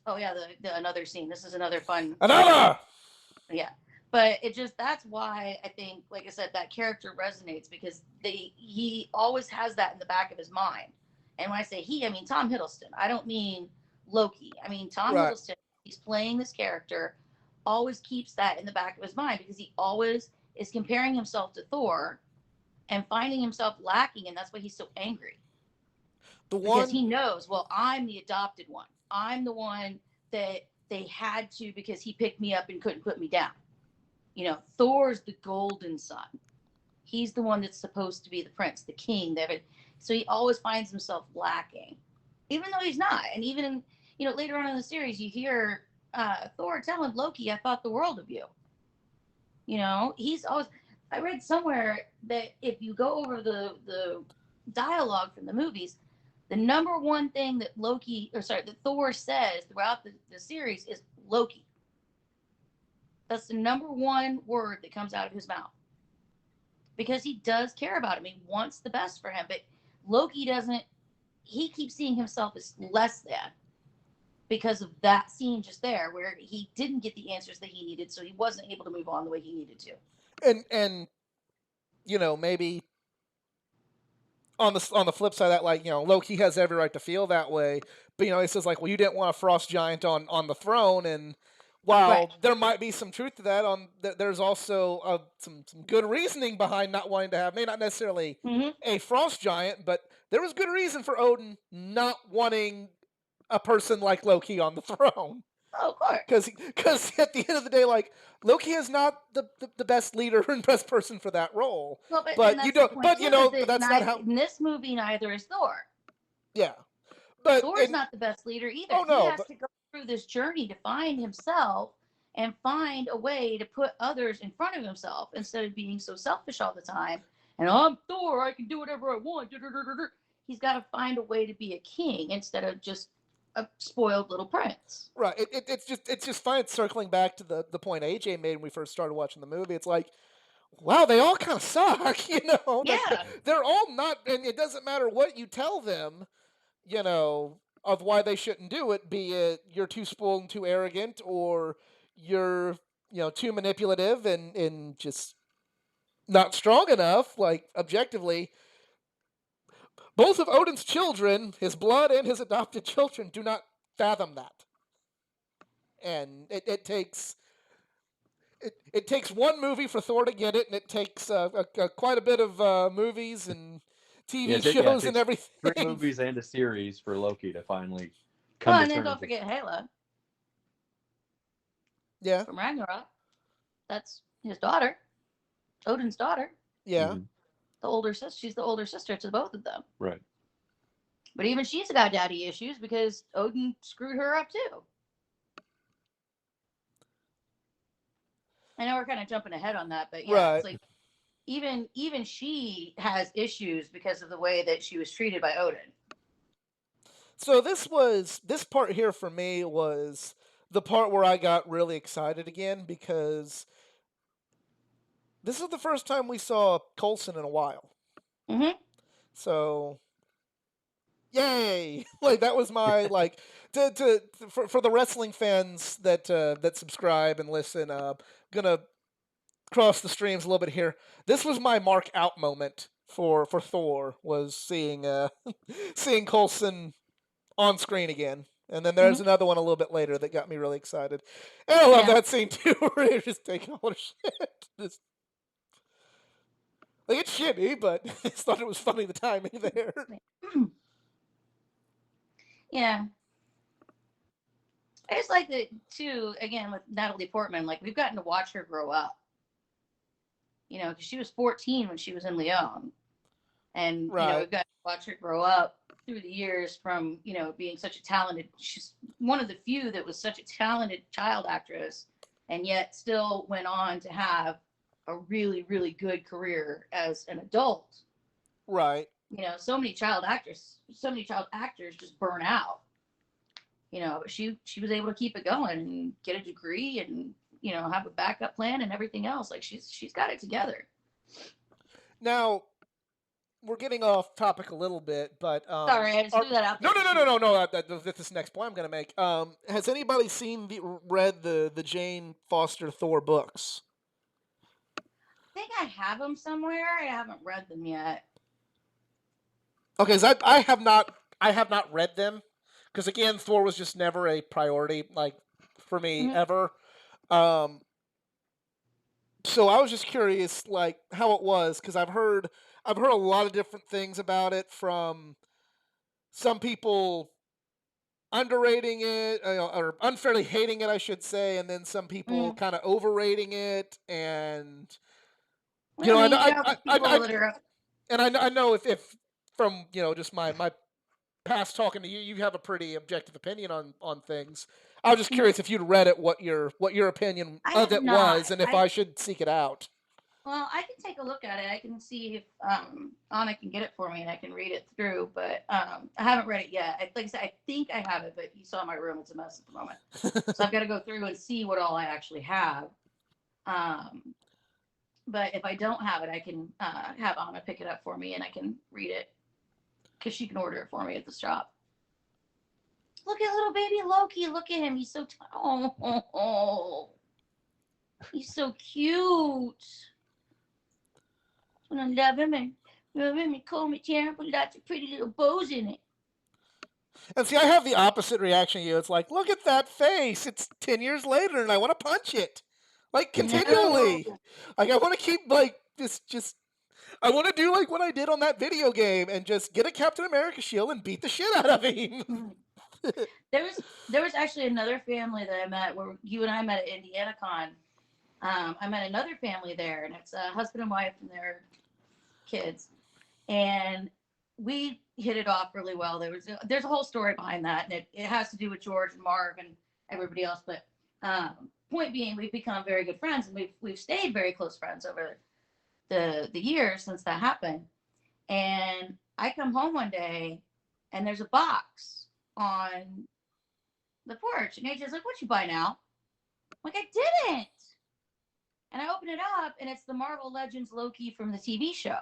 oh yeah, the another scene. This is another fun. Another. Yeah. But that's why I think, like I said, that character resonates because he always has that in the back of his mind. And when I say he, I mean Tom Hiddleston. I don't mean Loki. I mean Tom Right. Hiddleston. He's playing this character, always keeps that in the back of his mind because he always is comparing himself to Thor and finding himself lacking, and that's why he's so angry. The because one, he knows, well, I'm the adopted one. I'm the one that they had to because he picked me up and couldn't put me down. Thor's the golden son. He's the one that's supposed to be the prince, the king. So he always finds himself lacking, even though he's not. And even later on in the series, you hear Thor telling Loki, "I thought the world of you." He's always. I read somewhere that if you go over the dialogue from the movies, the number one thing that that Thor says throughout the series is Loki. That's the number one word that comes out of his mouth because he does care about him. He wants the best for him, but Loki doesn't. He keeps seeing himself as less than because of that scene just there where he didn't get the answers that he needed, so he wasn't able to move on the way he needed to. and maybe on the flip side of that, like, Loki has every right to feel that way, but he says, like, well, you didn't want a frost giant on the throne, and Right. while there might be some truth to that, there's also some good reasoning behind not wanting to have, may not necessarily Mm-hmm. a frost giant, but there was good reason for Odin not wanting a person like Loki on the throne. Oh, of course. Because at the end of the day, like, Loki is not the best leader and best person for that role. Well, and But you that's the don't. point too, is But that that's not how. in this movie neither is Thor. Yeah. But Thor's not the best leader either. oh He no. has to go through this journey to find himself and find a way to put others in front of himself instead of being so selfish all the time. And I'm Thor, I can do whatever I want. He's got to find a way to be a king instead of just a spoiled little prince. Right. It's just fine circling back to the point AJ made when we first started watching the movie. It's like, wow, they all kind of suck. Like Yeah. they're all not, and it doesn't matter what you tell them. Of why they shouldn't do it, be it you're too spoiled and too arrogant, or you're, too manipulative and just not strong enough, like, objectively. Both of Odin's children, his blood and his adopted children, do not fathom that. And it takes one movie for Thor to get it, and it takes quite a bit of movies and Yeah, TV it shows and takes 3 everything. movies and a series for Loki to finally Oh, come to and then terms. don't forget Hela Yeah, from Ragnarok. That's his daughter, Odin's daughter. yeah. Mhm. The older sister. She's the older sister to both of them. Right. But even she's got daddy issues because Odin screwed her up too. I know we're kind of jumping ahead on that, but yeah, Right. it's like even she has issues because of the way that she was treated by Odin. So this part here for me was the part where I got really excited again, because this is the first time we saw Coulson in a while. Mm-hmm. So yay! Like, that was my, like, for the wrestling fans that subscribe and listen. Gonna cross the streams a little bit here. This was my mark out moment for Thor, was seeing seeing Coulson on screen again. And then there's Mm-hmm. another one a little bit later that got me really excited. And I love Yeah. that scene too, where they're just taking all the shit. Just, like, it's shitty, but I just thought it was funny, the timing there. Yeah. I just like that too. Again, with Natalie Portman, like we've gotten to watch her grow up. Because she was 14 when she was in Leon, and Right. we've got to watch her grow up through the years from being such a talented. She's one of the few that was such a talented child actress, and yet still went on to have a really, really good career as an adult. Right. So many child actors just burn out. But she was able to keep it going and get a degree and have a backup plan and everything else. Like she's got it together. Now, we're getting off topic a little bit, but Sorry, I just threw that out no, there. no, no, no, no, no. That's this next point I'm gonna make. Has anybody read the Jane Foster Thor books? I think I have them somewhere. I haven't read them yet. Okay, so I have not read them, because, again, Thor was just never a priority, like, for me, Mhm. ever. So I was just curious, like, how it was, because I've heard a lot of different things about it, from some people underrating it, or unfairly hating it, I should say, and then some people Mm. kind of overrating it, and Well, I I know, mean, you have people that are. and I know if from just my past talking to you, you have a pretty objective opinion on things. I was just Mhm. curious if you'd read it, what your opinion I of have it was, not. and if I should seek it out. Well, I can take a look at it. I can see if Anna can get it for me, and I can read it through. But I haven't read it yet. Like I said, I think I have it, but you saw my room; it's a mess at the moment. So I've got to go through and see what all I actually have. Um, but if I don't have it, I can have Anna pick it up for me, and I can read it because she can order it for me at the shop. Look at little baby Loki. Look at him. He's so oh, he's so cute. I love him and comb his hair and put lots of pretty little bows in it. And see, I have the opposite reaction to you. It's like, look at that face. It's 10 years later, and I want to punch it, like No. continually. Like I want to keep like just. I want to do like what I did on that video game and just get a Captain America shield and beat the shit out of him. There was actually another family that I met where you and I met at Indiana Con. I met another family there, and it's a husband and wife and their kids, and we hit it off really well. There's a whole story behind that, and it has to do with George and Marv and everybody else. But point being, we've become very good friends, and we've stayed very close friends over the years since that happened. And I come home one day, and there's a box on the porch, and AJ's like, "What you buy now?" I'm like, "I didn't." And I open it up, and it's the Marvel Legends Loki from the TV show.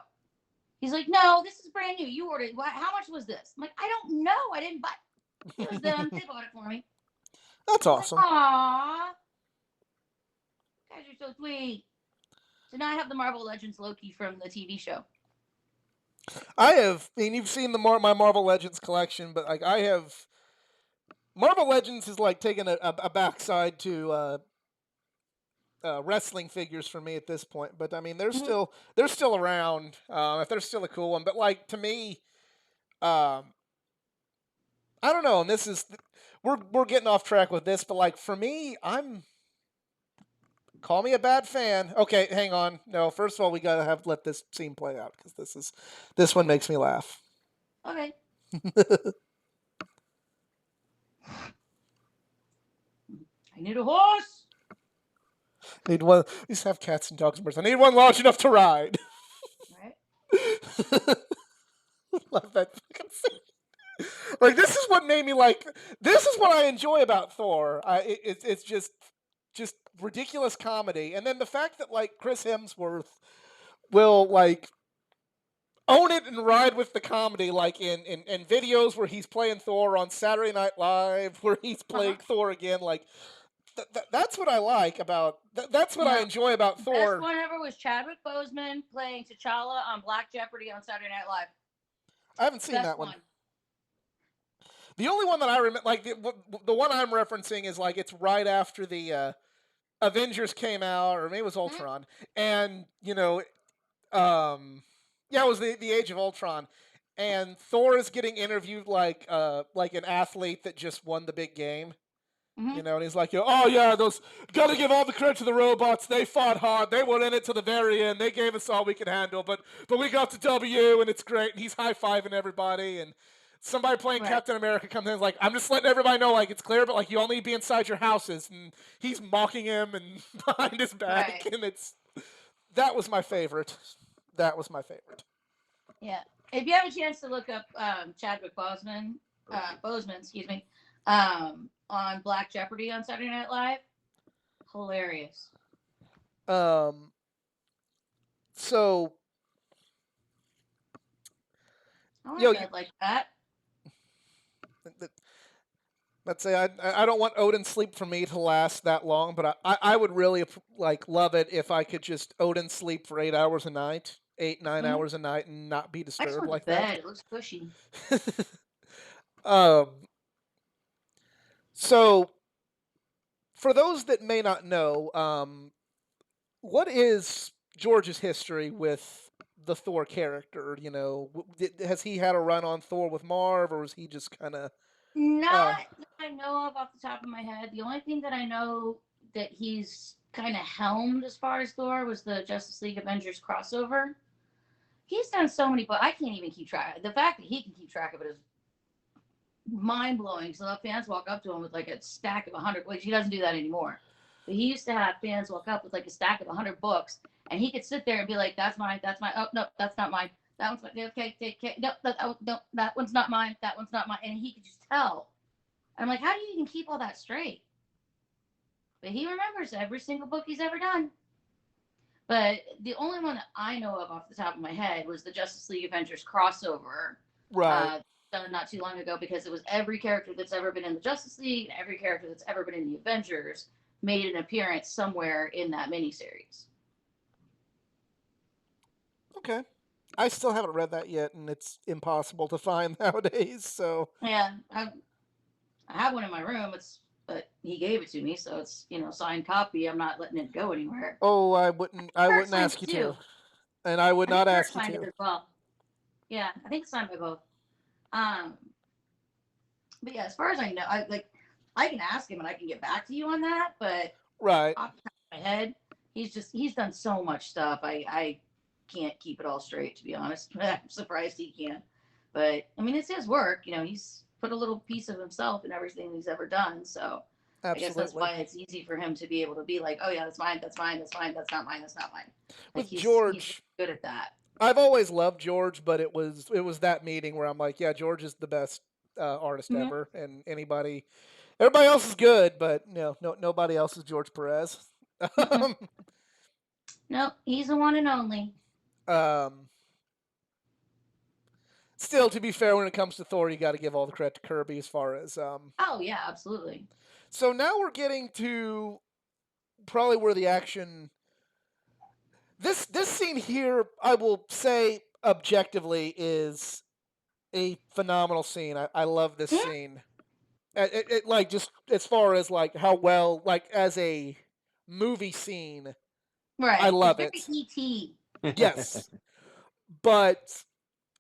He's like, "No, this is brand new. You ordered it. How much was this?" I'm like, "I don't know. I didn't buy it. It was them. They bought it for me." That's I'm like, awesome. "Aw, guys are so sweet." So now I have the Marvel Legends Loki from the TV show. I have. I mean, you've seen my Marvel Legends collection, but like I have, Marvel Legends is like taking a backside to wrestling figures for me at this point. But I mean, Mhm. they're still around. If they're still a cool one, but like to me, um, I don't know. And this is we're getting off track with this, but like for me, I'm call me a bad fan. Okay, hang on. No, first of all, we gotta let this scene play out because this one makes me laugh. Okay. I need a horse. Need one. We used to have cats and dogs and birds. I need one large enough to ride. Right. Love that fucking scene. Like this is what made me like. This is what I enjoy about Thor. It's just ridiculous comedy, and then the fact that like Chris Hemsworth will like own it and ride with the comedy, like in videos where he's playing Thor on Saturday Night Live, where he's Uh-huh. playing Thor again. Like that's what I like about. That's what I Now, enjoy about best Thor. one ever was Chadwick Boseman playing T'Challa on Black Jeopardy on Saturday Night Live. I haven't seen Best that one. one. The only one that I remember, like the one I'm referencing, is like it's right after the Avengers came out, or maybe it was Mhm. Ultron, and yeah, it was the Age of Ultron, and Thor is getting interviewed like an athlete that just won the big game. Mhm. And he's like, oh yeah, those gotta give all the credit to the robots. They fought hard. They were in it to the very end. They gave us all we could handle, but we got the W, and it's great. And he's high fiving everybody, and somebody playing Right. Captain America comes in and is like, I'm just letting everybody know, like it's clear, but like you all need to be inside your houses. And he's mocking him and behind his back, Right. and that was my favorite. That was my favorite. Yeah. If you have a chance to look up Chadwick Boseman, excuse me, on Black Jeopardy on Saturday Night Live, hilarious. Um, so I want you a know, bed like that. let's say I don't want Odin sleep for me to last that long, but I would really like love it if I could just Odin sleep for 8 hours a night, 8 9 Mm-hmm. hours a night, and not be I just disturbed want the like that. bed. It looks cushy. um, so for those that may not know, what is George's history with the Thor character? Has he had a run on Thor with Marv, or was he just kind of? Uh, Not that I know of off the top of my head. The only thing that I know that he's kind of helmed as far as Thor was the Justice League Avengers crossover. He's done so many, but I can't even keep track. The fact that he can keep track of it is mind blowing. So the fans walk up to him with like a stack of 100, which he doesn't do that anymore. But he used to have fans walk up with like a stack of 100 books, and he could sit there and be like, "That's mine. That's mine. Oh no, that's not mine. That one's mine. Okay, okay, okay. No, no, that one's not mine. That one's not mine." And he could just tell. I'm like, how do you even keep all that straight? But he remembers every single book he's ever done. But the only one that I know of off the top of my head was the Justice League Avengers crossover, right. uh, done not too long ago, because it was every character that's ever been in the Justice League and every character that's ever been in the Avengers made an appearance somewhere in that miniseries. Okay. I still haven't read that yet, and it's impossible to find nowadays. So, Yeah, I have one in my room. But he gave it to me, so it's signed copy. I'm not letting it go anywhere. oh, I wouldn't. I Kurt wouldn't signed ask it you to, too. and I would I think not Kurt ask you signed it to. as well. Yeah, I think it's signed by both. Um, but yeah, as far as I know, I can ask him and I can get back to you on that. But Right. off the top of my head, he's done so much stuff. I can't keep it all straight, to be honest. I'm surprised he can. But I mean, it's his work. He's put a little piece of himself in everything he's ever done. So I guess that's Absolutely. why it's easy for him to be able to be like, oh yeah, that's mine, that's mine, that's mine, that's not mine, that's not mine. Like With he's George, good at that. I've always loved George, but it was that meeting where I'm like, yeah, George is the best artist Mm-hmm. ever, and everybody else is good, but nobody else is George Perez. um, No, he's the one and only. um, Still, to be fair, when it comes to Thor, you got to give all the credit to Kirby as far as. Oh yeah, absolutely. So now we're getting to probably where the action. This scene here, I will say objectively, is a phenomenal scene. I love this Yeah, scene. Like just as far as like how well like as a movie scene, I right. It's love very it. ET. Yes, but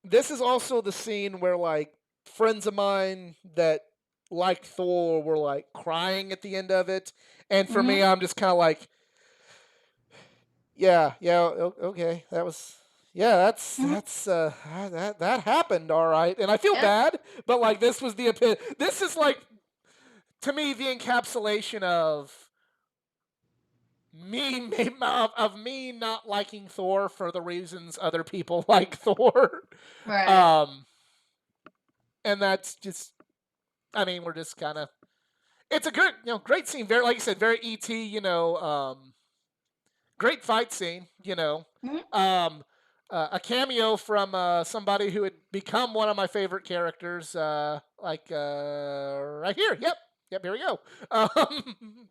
this is also the scene where like friends of mine that liked Thor were like crying at the end of it, and for me, Mm-hmm. I'm just kind of like, yeah, yeah, okay, that was. Yeah, Mm-hmm. that happened, all right, and I feel Yep. bad, but like this was this is like to me the encapsulation of of me not liking Thor for the reasons other people like Thor. Right. Um, and that's just, I mean, we're just kind of, it's a good, great scene. Very, like you said, very ET. Great fight scene. Mm-hmm. Um, a cameo from somebody who had become one of my favorite characters. Right here. Yep. Yep. Here we go. Um,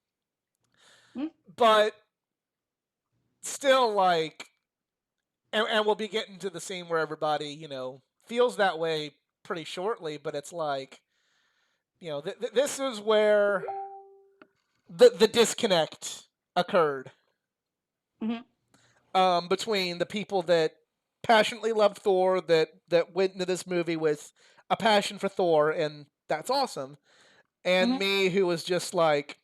Mm-hmm. but still, like, and we'll be getting to the scene where everybody, feels that way pretty shortly. But it's like, this is where the disconnect occurred Mm-hmm. between the people that passionately loved Thor, that went into this movie with a passion for Thor, and that's awesome, and Mm-hmm. me who was just like,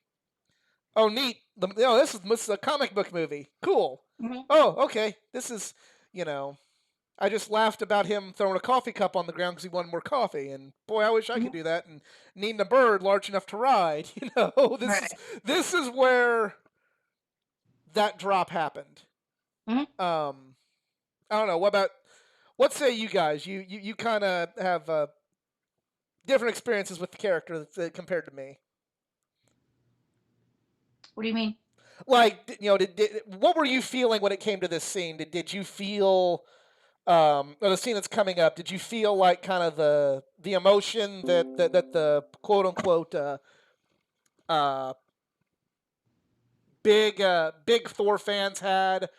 oh neat, this is a comic book movie, cool. Mm-hmm. Oh, okay, this is, you know I just laughed about him throwing a coffee cup on the ground because he wanted more coffee, and boy, I wish I Mm-hmm. could do that. And needing a bird large enough to ride, this is Right. this is where that drop happened. Mm-hmm. Um, I don't know. What say you guys? You kind of have different experiences with the character compared to me. What do you mean? Like, what were you feeling when it came to this scene? Did you feel or the scene that's coming up? Did you feel like kind of the emotion that the quote unquote uh, big Thor fans had,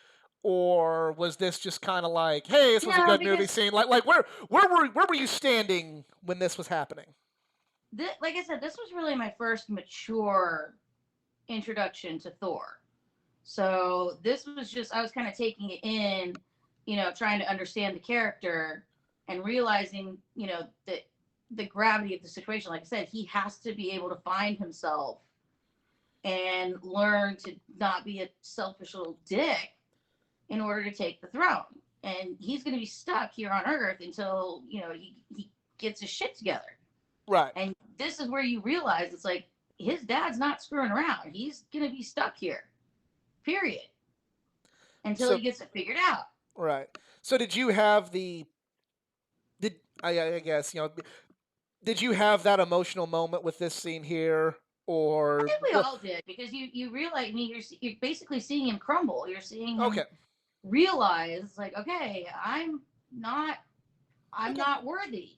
or was this just kind of like, hey, this was a No, good movie because scene? Like where were you standing when this was happening? like I said, this was really my first mature introduction to Thor. So this was just I was kind of taking it in, trying to understand the character and realizing, that the gravity of the situation. Like I said, he has to be able to find himself and learn to not be a selfish little dick in order to take the throne. And he's going to be stuck here on Earth until, he gets his shit together. Right. And this is where you realize it's like his dad's not screwing around. He's going to be stuck here, period, until So he gets it figured out. right. So did you have I guess, did you have that emotional moment with this scene here, I or think we what? all did, because you realize, I mean, you're basically seeing him crumble. You're seeing him Okay. realize, like, okay, I'm not Okay. worthy.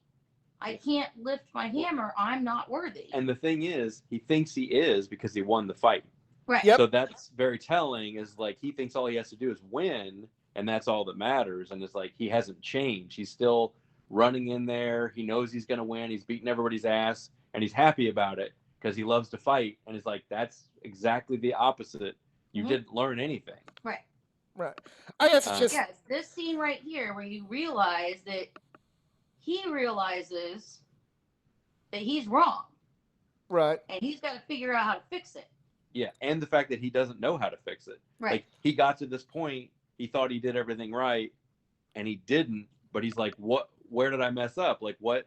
I can't lift my hammer. I'm not worthy. And the thing is, he thinks he is because he won the fight. Right. Yep. So that's very telling. Is like he thinks all he has to do is win, and that's all that matters. And it's like he hasn't changed. He's still running in there. He knows he's going to win. He's beating everybody's ass, and he's happy about it because he loves to fight. And it's like that's exactly the opposite. You didn't learn anything. Right. Right. I guess it's just Yes, this scene right here where you realize that he realizes that he's wrong right. and he's got to figure out how to fix it. Yeah, and the fact that he doesn't know how to fix it. Right. Like he got to this point, he thought he did everything right, and he didn't. But he's like, "What? Where did I mess up? Like, what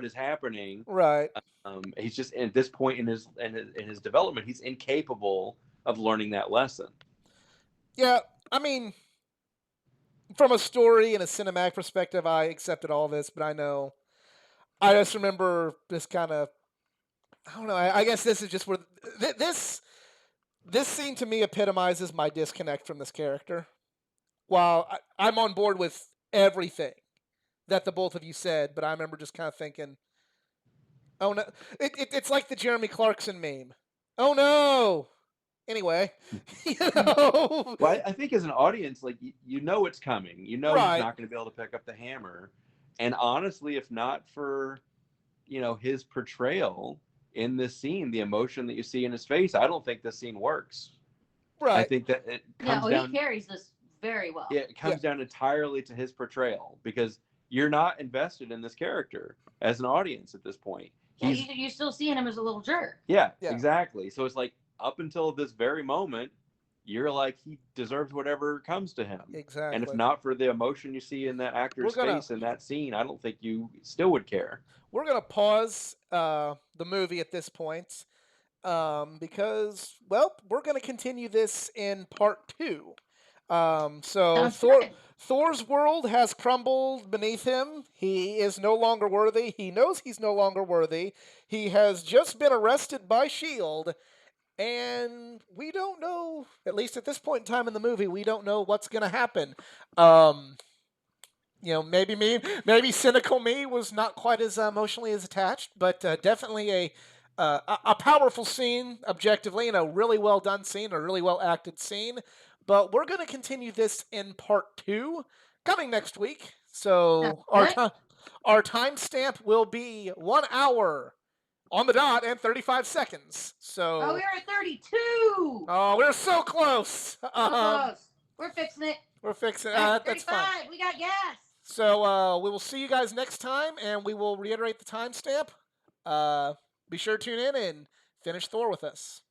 is happening?" Right. He's just at this point in his development, he's incapable of learning that lesson. Yeah. I mean, from a story and a cinematic perspective, I accepted all this, but I just remember this kind of. I don't know. I guess this is just where this scene to me epitomizes my disconnect from this character. While I'm on board with everything that the both of you said, but I remember just kind of thinking, "Oh no!" It's like the Jeremy Clarkson meme. Oh no! Anyway, you know. Well, I think as an audience, like you know it's coming. You know he's Right. not going to be able to pick up the hammer. And honestly, if not for his portrayal in this scene, the emotion that you see in his face, I don't think this scene works. I Right. think that it comes down. He carries this very well. Yeah, it comes down entirely to his portrayal because you're not invested in this character as an audience at this point. Yeah, you're still seeing him as a little jerk. Yeah, Yeah. exactly. So it's like up until this very moment, you're like he deserves whatever comes to him. Exactly. And if not for the emotion you see in that actor's face in that scene, I don't think you still would care. We're gonna pause the movie at this point because, well, we're gonna continue this in part 2. So Sounds good. Thor's world has crumbled beneath him. He is no longer worthy. He knows he's no longer worthy. He has just been arrested by S.H.I.E.L.D., and we don't know, at least at this point in time in the movie, we don't know what's going to happen. Maybe cynical me was not quite as emotionally as attached, but definitely a powerful scene objectively, and a really well done scene, a really well acted scene. But we're going to continue this in part 2 coming next week. So our timestamp will be 1 hour on the dot and 35 seconds. So we're at 32. Oh, we're so close. Close. We're fixing it. We're fixing it. That's That's 35. fine. We got gas. So we will see you guys next time, and we will reiterate the timestamp. Be sure to tune in and finish Thor with us.